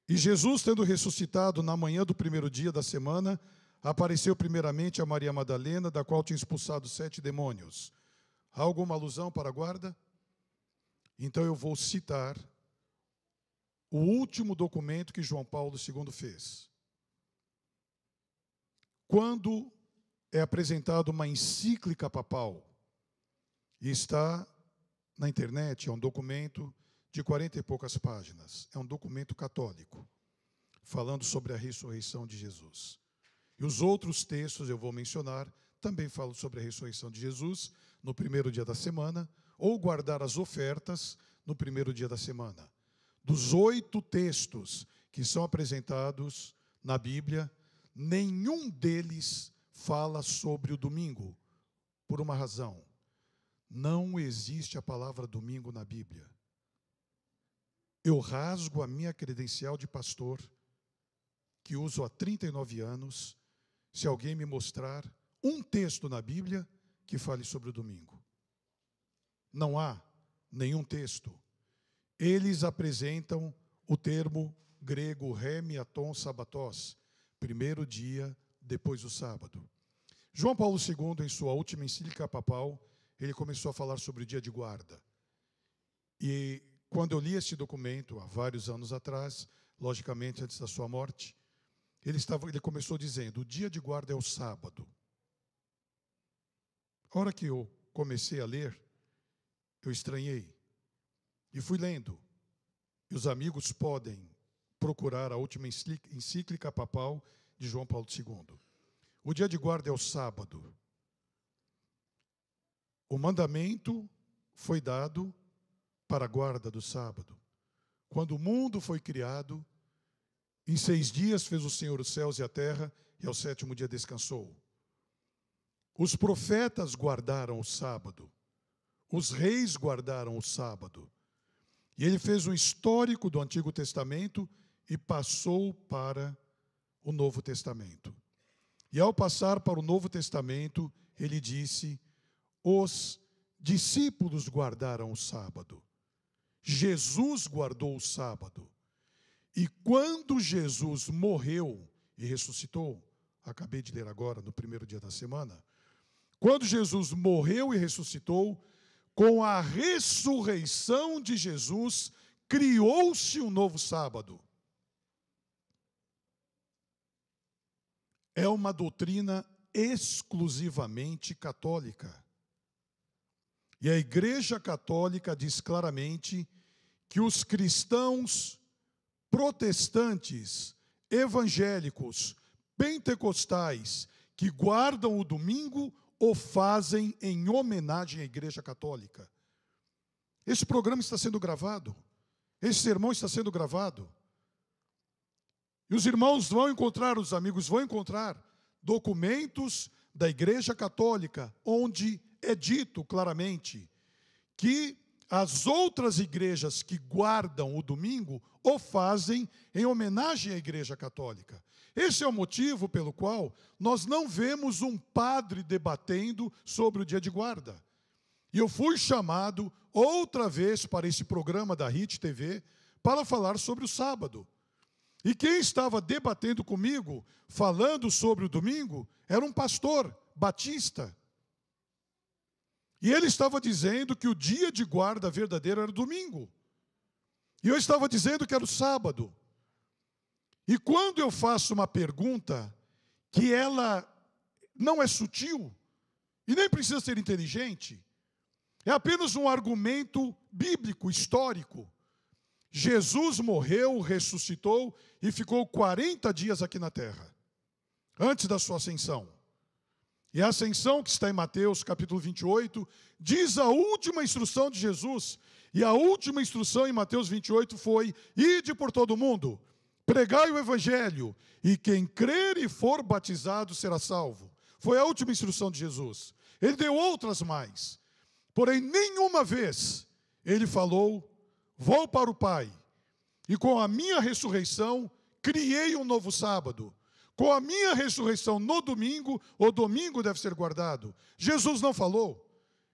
E Jesus, tendo ressuscitado na manhã do primeiro dia da semana, apareceu primeiramente a Maria Madalena, da qual tinha expulsado 7 demônios. Há alguma alusão para a guarda? Então eu vou citar o último documento que João Paulo II fez. Quando é apresentada uma encíclica papal, e está na internet, é um documento de 40 e poucas páginas, é um documento católico, falando sobre a ressurreição de Jesus. E os outros textos eu vou mencionar, também falam sobre a ressurreição de Jesus, no primeiro dia da semana, ou guardar as ofertas no primeiro dia da semana. Dos 8 textos que são apresentados na Bíblia, nenhum deles fala sobre o domingo, por uma razão. Não existe a palavra domingo na Bíblia. Eu rasgo a minha credencial de pastor, que uso há 39 anos, se alguém me mostrar um texto na Bíblia que fale sobre o domingo. Não há nenhum texto. Eles apresentam o termo grego Remiaton Sabatós, primeiro dia depois do sábado. João Paulo II, em sua última encíclica papal, ele começou a falar sobre o dia de guarda. E quando eu li este documento, há vários anos atrás, logicamente antes da sua morte, ele começou dizendo, o dia de guarda é o sábado. A hora que eu comecei a ler, eu estranhei. E fui lendo. E os amigos podem procurar a última encíclica papal de João Paulo II. O dia de guarda é o sábado. O mandamento foi dado para a guarda do sábado. Quando o mundo foi criado, em 6 dias fez o Senhor os céus e a terra, e ao 7º dia descansou. Os profetas guardaram o sábado. Os reis guardaram o sábado. E ele fez um histórico do Antigo Testamento e passou para o Novo Testamento. E ao passar para o Novo Testamento, ele disse: os discípulos guardaram o sábado. Jesus guardou o sábado. E quando Jesus morreu e ressuscitou, acabei de ler agora no primeiro dia da semana, quando Jesus morreu e ressuscitou, com a ressurreição de Jesus, criou-se um novo sábado. É uma doutrina exclusivamente católica. E a Igreja Católica diz claramente que os cristãos protestantes, evangélicos, pentecostais, que guardam o domingo, o fazem em homenagem à Igreja Católica. Esse programa está sendo gravado. Esse sermão está sendo gravado. E os irmãos vão encontrar, os amigos vão encontrar documentos da Igreja Católica, onde é dito claramente que as outras igrejas que guardam o domingo o fazem em homenagem à Igreja Católica. Esse é o motivo pelo qual nós não vemos um padre debatendo sobre o dia de guarda. E eu fui chamado outra vez para esse programa da RIT TV para falar sobre o sábado. E quem estava debatendo comigo, falando sobre o domingo, era um pastor batista. E ele estava dizendo que o dia de guarda verdadeiro era o domingo. E eu estava dizendo que era o sábado. E quando eu faço uma pergunta que ela não é sutil e nem precisa ser inteligente, é apenas um argumento bíblico, histórico. Jesus morreu, ressuscitou e ficou 40 dias aqui na terra, antes da sua ascensão. E a ascensão, que está em Mateus capítulo 28, diz a última instrução de Jesus. E a última instrução em Mateus 28 foi: ide por todo o mundo, pregai o evangelho, e quem crer e for batizado será salvo. Foi a última instrução de Jesus. Ele deu outras mais. Porém, nenhuma vez ele falou: vou para o Pai, e com a minha ressurreição criei um novo sábado. Com a minha ressurreição no domingo, o domingo deve ser guardado. Jesus não falou.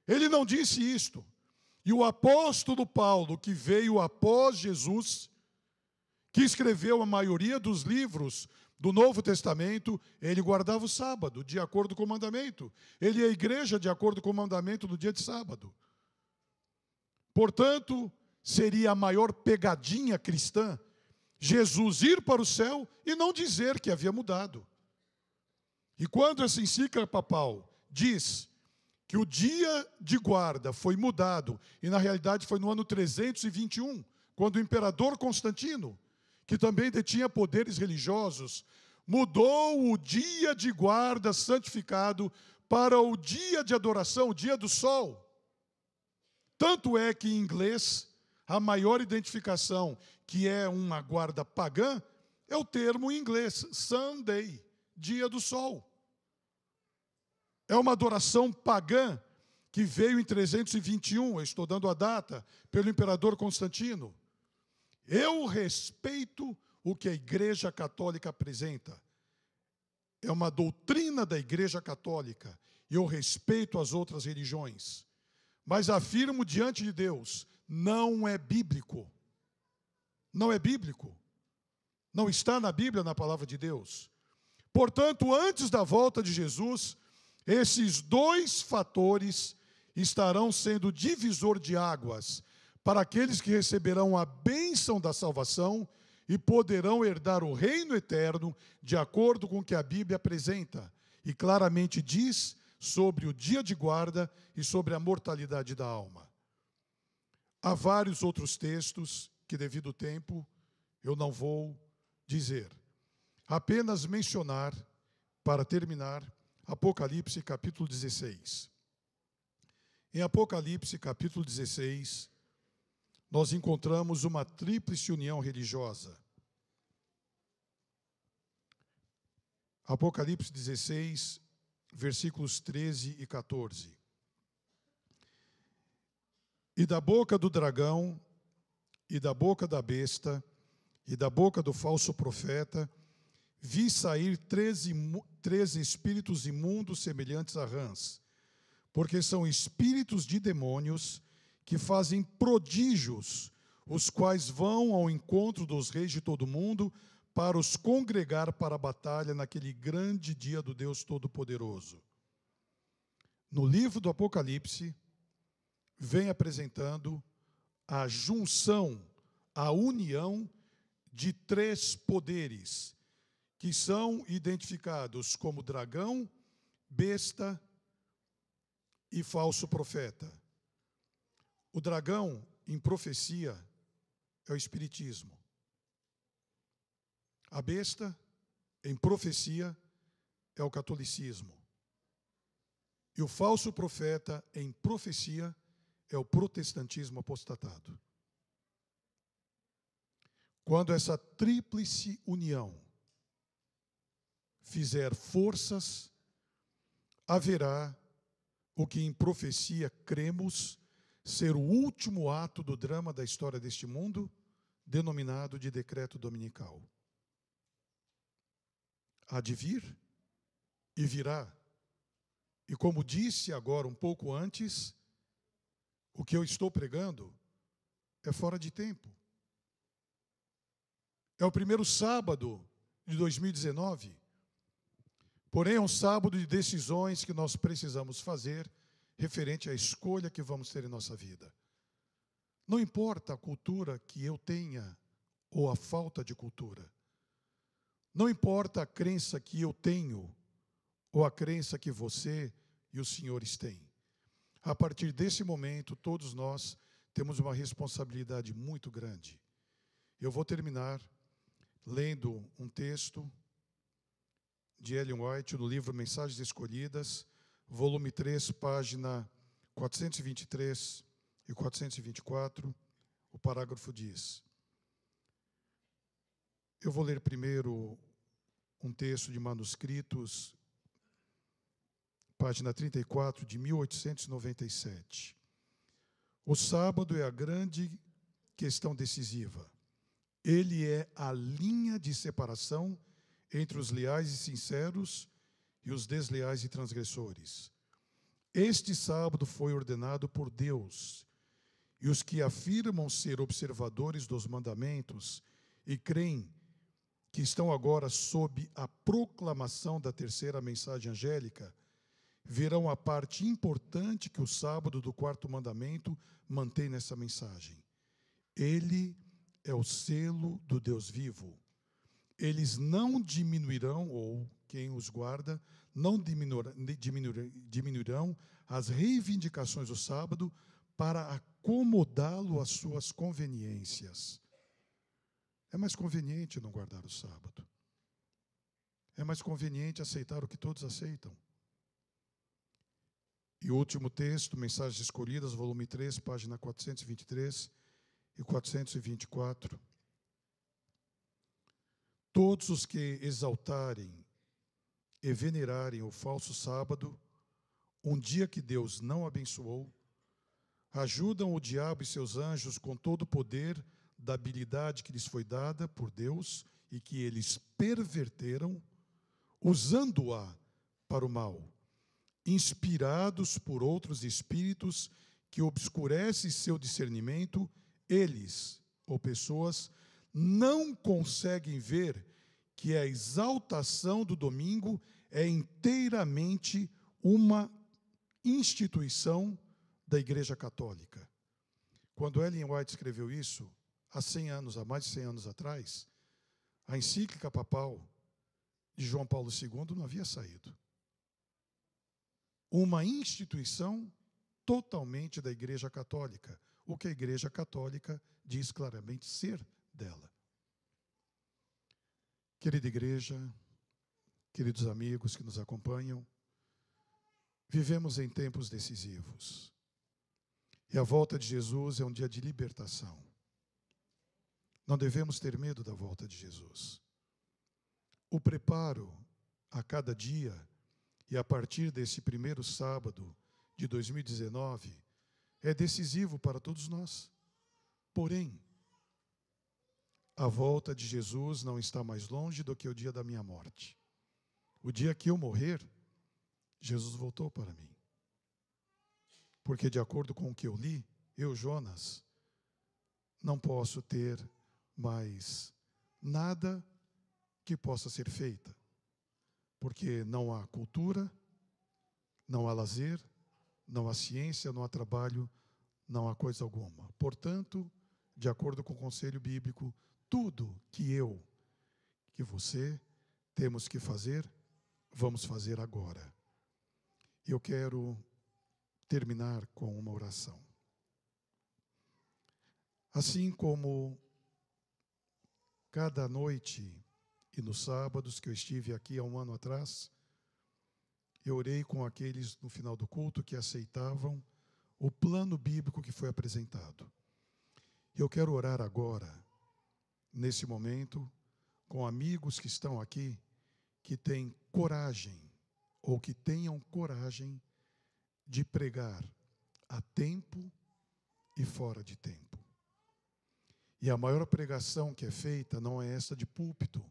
Ele não disse isto. E o apóstolo Paulo, que veio após Jesus, que escreveu a maioria dos livros do Novo Testamento, ele guardava o sábado, de acordo com o mandamento. Ele ia à igreja de acordo com o mandamento do dia de sábado. Portanto, seria a maior pegadinha cristã Jesus ir para o céu e não dizer que havia mudado. E quando essa encíclica papal diz que o dia de guarda foi mudado, e na realidade foi no ano 321, quando o imperador Constantino, que também detinha poderes religiosos, mudou o dia de guarda santificado para o dia de adoração, o dia do sol. Tanto é que em inglês, a maior identificação, que é uma guarda pagã, é o termo em inglês, Sunday, dia do sol. É uma adoração pagã que veio em 321, eu estou dando a data, pelo imperador Constantino. Eu respeito o que a Igreja Católica apresenta. É uma doutrina da Igreja Católica. E eu respeito as outras religiões. Mas afirmo diante de Deus, não é bíblico. Não é bíblico. Não está na Bíblia, na palavra de Deus. Portanto, antes da volta de Jesus, esses dois fatores estarão sendo divisor de águas para aqueles que receberão a bênção da salvação e poderão herdar o reino eterno de acordo com o que a Bíblia apresenta. E claramente diz sobre o dia de guarda e sobre a mortalidade da alma. Há vários outros textos que, devido ao tempo, eu não vou dizer. Apenas mencionar, para terminar, Apocalipse capítulo 16. Em Apocalipse capítulo 16, nós encontramos uma tríplice união religiosa. Apocalipse 16, versículos 13 e 14. E da boca do dragão, e da boca da besta, e da boca do falso profeta, vi sair 13 espíritos imundos semelhantes a rãs, porque são espíritos de demônios que fazem prodígios, os quais vão ao encontro dos reis de todo o mundo para os congregar para a batalha naquele grande dia do Deus Todo-Poderoso. No livro do Apocalipse, vem apresentando a junção, a união de 3 poderes, que são identificados como dragão, besta e falso profeta. O dragão, em profecia, é o espiritismo. A besta, em profecia, é o catolicismo. E o falso profeta, em profecia, é o protestantismo apostatado. Quando essa tríplice união fizer forças, haverá o que em profecia cremos ser o último ato do drama da história deste mundo, denominado de decreto dominical. Há de vir e virá. E como disse agora um pouco antes, o que eu estou pregando é fora de tempo. É o primeiro sábado de 2019. Porém, é um sábado de decisões que nós precisamos fazer referente à escolha que vamos ter em nossa vida. Não importa a cultura que eu tenha ou a falta de cultura. Não importa a crença que eu tenho ou a crença que você e os senhores têm. A partir desse momento, todos nós temos uma responsabilidade muito grande. Eu vou terminar lendo um texto de Ellen White, no livro Mensagens Escolhidas, volume 3, página 423 e 424, o parágrafo diz: eu vou ler primeiro um texto de manuscritos, página 34, de 1897. O sábado é a grande questão decisiva. Ele é a linha de separação entre os leais e sinceros e os desleais e transgressores. Este sábado foi ordenado por Deus, e os que afirmam ser observadores dos mandamentos e creem que estão agora sob a proclamação da terceira mensagem angélica, verão a parte importante que o sábado do 4º mandamento mantém nessa mensagem. Ele é o selo do Deus vivo. Eles não diminuirão, ou quem os guarda, não diminuirão as reivindicações do sábado para acomodá-lo às suas conveniências. É mais conveniente não guardar o sábado. É mais conveniente aceitar o que todos aceitam. E o último texto, Mensagens Escolhidas, volume 3, página 423 e 424. Todos os que exaltarem e venerarem o falso sábado, um dia que Deus não abençoou, ajudam o diabo e seus anjos com todo o poder da habilidade que lhes foi dada por Deus e que eles perverteram, usando-a para o mal, inspirados por outros espíritos que obscurecem seu discernimento, eles, ou pessoas, não conseguem ver que a exaltação do domingo é inteiramente uma instituição da Igreja Católica. Quando Ellen White escreveu isso, há mais de 100 anos atrás, a encíclica papal de João Paulo II não havia saído. Uma instituição totalmente da Igreja Católica, o que a Igreja Católica diz claramente ser dela. Querida igreja, queridos amigos que nos acompanham, vivemos em tempos decisivos. E a volta de Jesus é um dia de libertação. Não devemos ter medo da volta de Jesus. O preparo a cada dia e a partir desse primeiro sábado de 2019 é decisivo para todos nós. Porém, a volta de Jesus não está mais longe do que o dia da minha morte. O dia que eu morrer, Jesus voltou para mim. Porque, de acordo com o que eu li, eu, Jonas, não posso ter mais nada que possa ser feita. Porque não há cultura, não há lazer, não há ciência, não há trabalho, não há coisa alguma. Portanto, de acordo com o conselho bíblico, tudo que eu, que você, temos que fazer, vamos fazer agora. Eu quero terminar com uma oração. Assim como cada noite e nos sábados que eu estive aqui há um ano atrás, eu orei com aqueles no final do culto que aceitavam o plano bíblico que foi apresentado. Eu quero orar agora, nesse momento, com amigos que estão aqui, que têm coragem, ou que tenham coragem de pregar a tempo e fora de tempo. E a maior pregação que é feita não é essa de púlpito,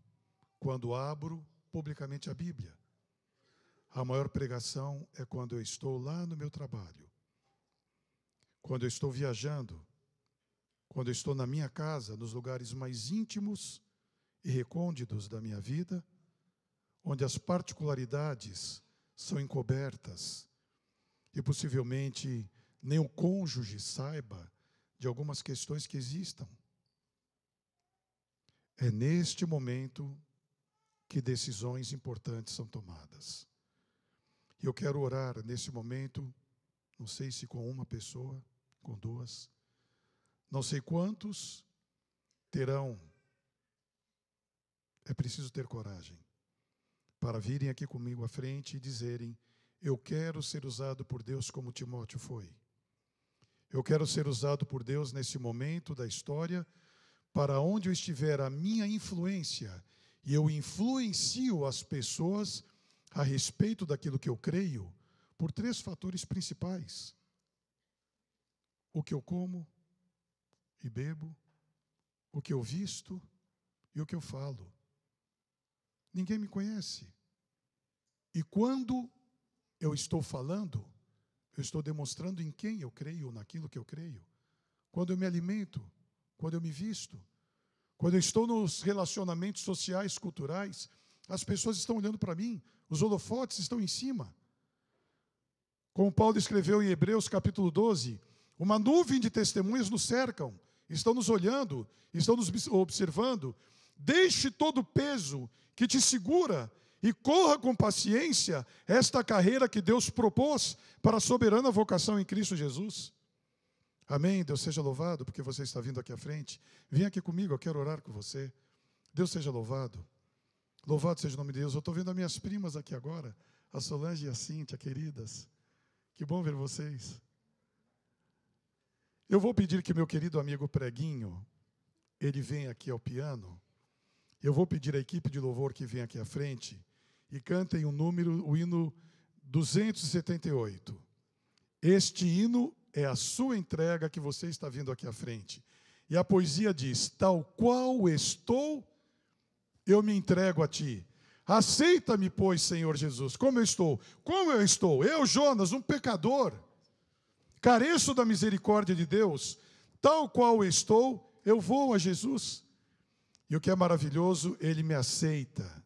quando abro publicamente a Bíblia. A maior pregação é quando eu estou lá no meu trabalho, quando eu estou viajando, quando eu estou na minha casa, nos lugares mais íntimos e recônditos da minha vida, onde as particularidades são encobertas e possivelmente nem o cônjuge saiba de algumas questões que existam. É neste momento que decisões importantes são tomadas. E eu quero orar nesse momento, não sei se com uma pessoa, com duas, não sei quantos terão. É preciso ter coragem para virem aqui comigo à frente e dizerem: eu quero ser usado por Deus como Timóteo foi. Eu quero ser usado por Deus nesse momento da história, para onde eu estiver a minha influência, e eu influencio as pessoas a respeito daquilo que eu creio, por 3 fatores principais: o que eu como e bebo, o que eu visto e o que eu falo. Ninguém me conhece. E quando eu estou falando, eu estou demonstrando em quem eu creio, naquilo que eu creio. Quando eu me alimento, quando eu me visto, quando eu estou nos relacionamentos sociais, culturais, as pessoas estão olhando para mim, os holofotes estão em cima. Como Paulo escreveu em Hebreus capítulo 12, uma nuvem de testemunhas nos cercam, estão nos olhando, estão nos observando. Deixe todo o peso que te segura e corra com paciência esta carreira que Deus propôs para a soberana vocação em Cristo Jesus. Amém? Deus seja louvado, porque você está vindo aqui à frente. Vem aqui comigo, eu quero orar com você. Deus seja louvado. Louvado seja o nome de Deus. Eu estou vendo as minhas primas aqui agora, a Solange e a Cíntia, queridas. Que bom ver vocês. Eu vou pedir que meu querido amigo Preguinho, ele venha aqui ao piano. Eu vou pedir à equipe de louvor que venha aqui à frente e cantem o hino 278. Este hino é a sua entrega que você está vindo aqui à frente. E a poesia diz: tal qual estou, eu me entrego a ti. Aceita-me, pois, Senhor Jesus, como eu estou. Como eu estou? Eu, Jonas, um pecador, careço da misericórdia de Deus. Tal qual estou, eu vou a Jesus. E o que é maravilhoso, Ele me aceita,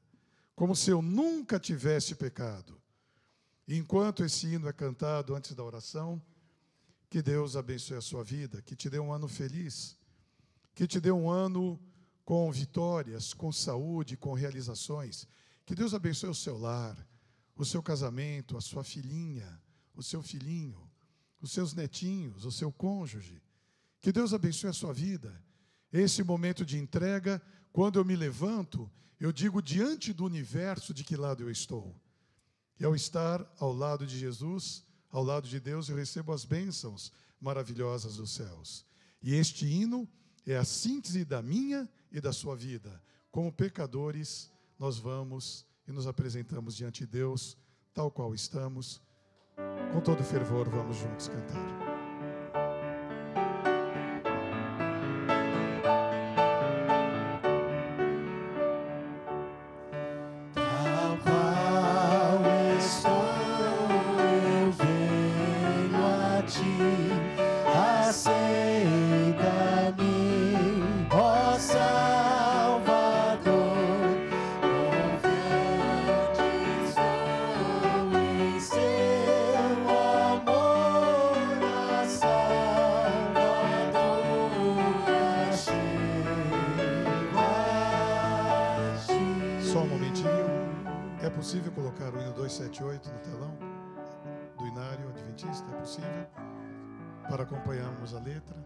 como se eu nunca tivesse pecado. E enquanto esse hino é cantado antes da oração, que Deus abençoe a sua vida, que te dê um ano feliz, que te dê um ano com vitórias, com saúde, com realizações. Que Deus abençoe o seu lar, o seu casamento, a sua filhinha, o seu filhinho, os seus netinhos, o seu cônjuge. Que Deus abençoe a sua vida. Esse momento de entrega, quando eu me levanto, eu digo diante do universo de que lado eu estou. E ao estar ao lado de Jesus, ao lado de Deus, eu recebo as bênçãos maravilhosas dos céus. E este hino é a síntese da minha e da sua vida. Como pecadores, nós vamos e nos apresentamos diante de Deus, tal qual estamos. Com todo fervor, vamos juntos cantar. É possível colocar o hino 278 no telão do Inário Adventista? É possível? Para acompanharmos a letra.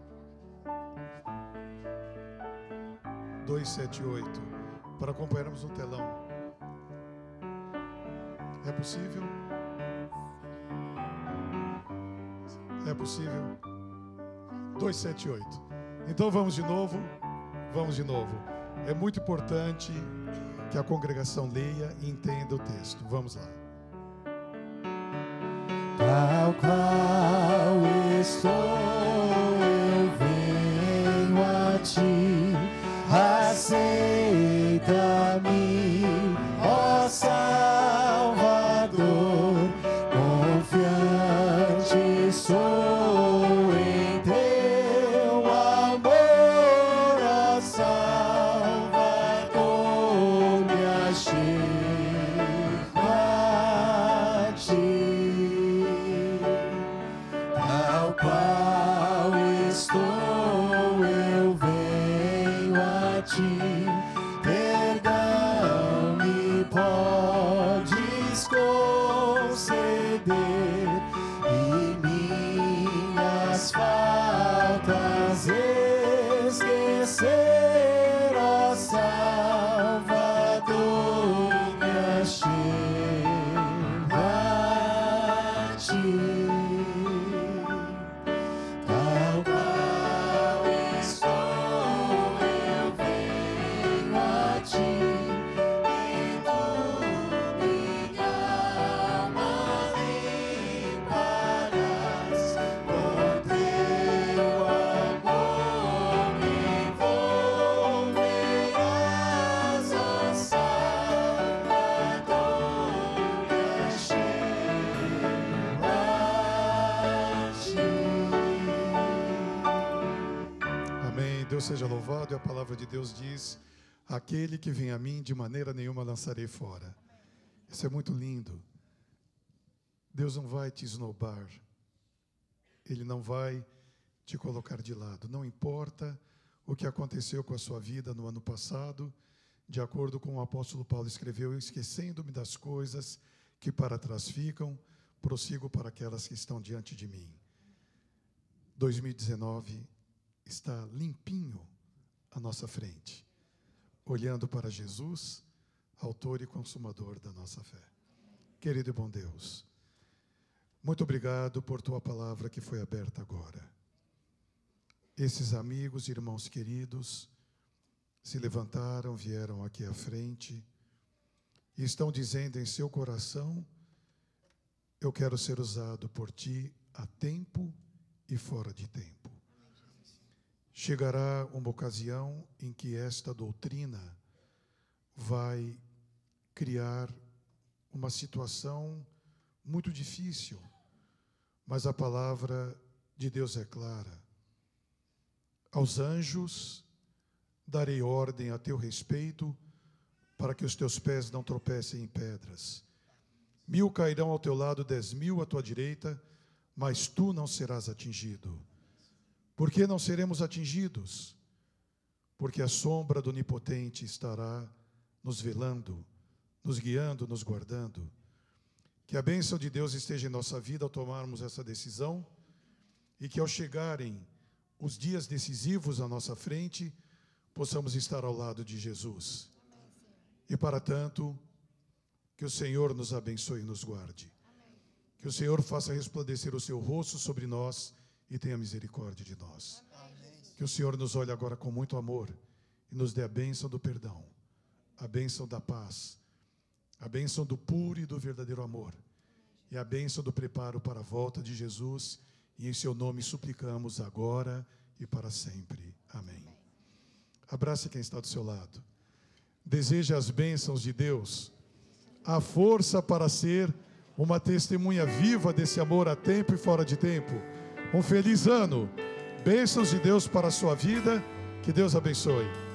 278. Para acompanharmos no telão. É possível? É possível? 278. Então vamos de novo. Vamos de novo. É muito importante que a congregação leia e entenda o texto. Vamos lá. Tal qual estou, eu venho a ti, aceita-me, ó Salvador, confiante sou em teu amor, ó Salvador, me achego a ti. Tal qual estou, eu venho a ti, perdão me podes conceder e minhas faltas esquecer, ó Salvador, me achego a ti. Tal qual estou, eu venho a ti, e tu minha alma limparás, com teu amor me envolverás, ó Salvador, me achego a ti. Amém. Deus seja louvado. E a palavra de Deus diz: aquele que vem a mim, de maneira nenhuma lançarei fora. Isso é muito lindo. Deus não vai te esnobar. Ele não vai te colocar de lado. Não importa o que aconteceu com a sua vida no ano passado, de acordo com o apóstolo Paulo escreveu: esquecendo-me das coisas que para trás ficam, prossigo para aquelas que estão diante de mim. 2019 está limpinho à nossa frente, olhando para Jesus, autor e consumador da nossa fé. Querido e bom Deus, muito obrigado por tua palavra que foi aberta agora. Esses amigos e irmãos queridos se levantaram, vieram aqui à frente e estão dizendo em seu coração: eu quero ser usado por ti a tempo e fora de tempo. Chegará uma ocasião em que esta doutrina vai criar uma situação muito difícil, mas a palavra de Deus é clara. Aos anjos darei ordem a teu respeito, para que os teus pés não tropecem em pedras. 1000 cairão ao teu lado, 10.000 à tua direita, mas tu não serás atingido. Por que não seremos atingidos? Porque a sombra do Onipotente estará nos velando, nos guiando, nos guardando. Que a bênção de Deus esteja em nossa vida ao tomarmos essa decisão, e que ao chegarem os dias decisivos à nossa frente, possamos estar ao lado de Jesus. E para tanto, que o Senhor nos abençoe e nos guarde. Que o Senhor faça resplandecer o seu rosto sobre nós e tenha misericórdia de nós. Que o Senhor nos olhe agora com muito amor e nos dê a bênção do perdão, a bênção da paz, a bênção do puro e do verdadeiro amor e a bênção do preparo para a volta de Jesus. E em seu nome suplicamos agora e para sempre. Amém. Abrace quem está do seu lado. Deseje as bênçãos de Deus, a força para ser uma testemunha viva desse amor a tempo e fora de tempo. Um feliz ano. Bênçãos de Deus para a sua vida. Que Deus abençoe.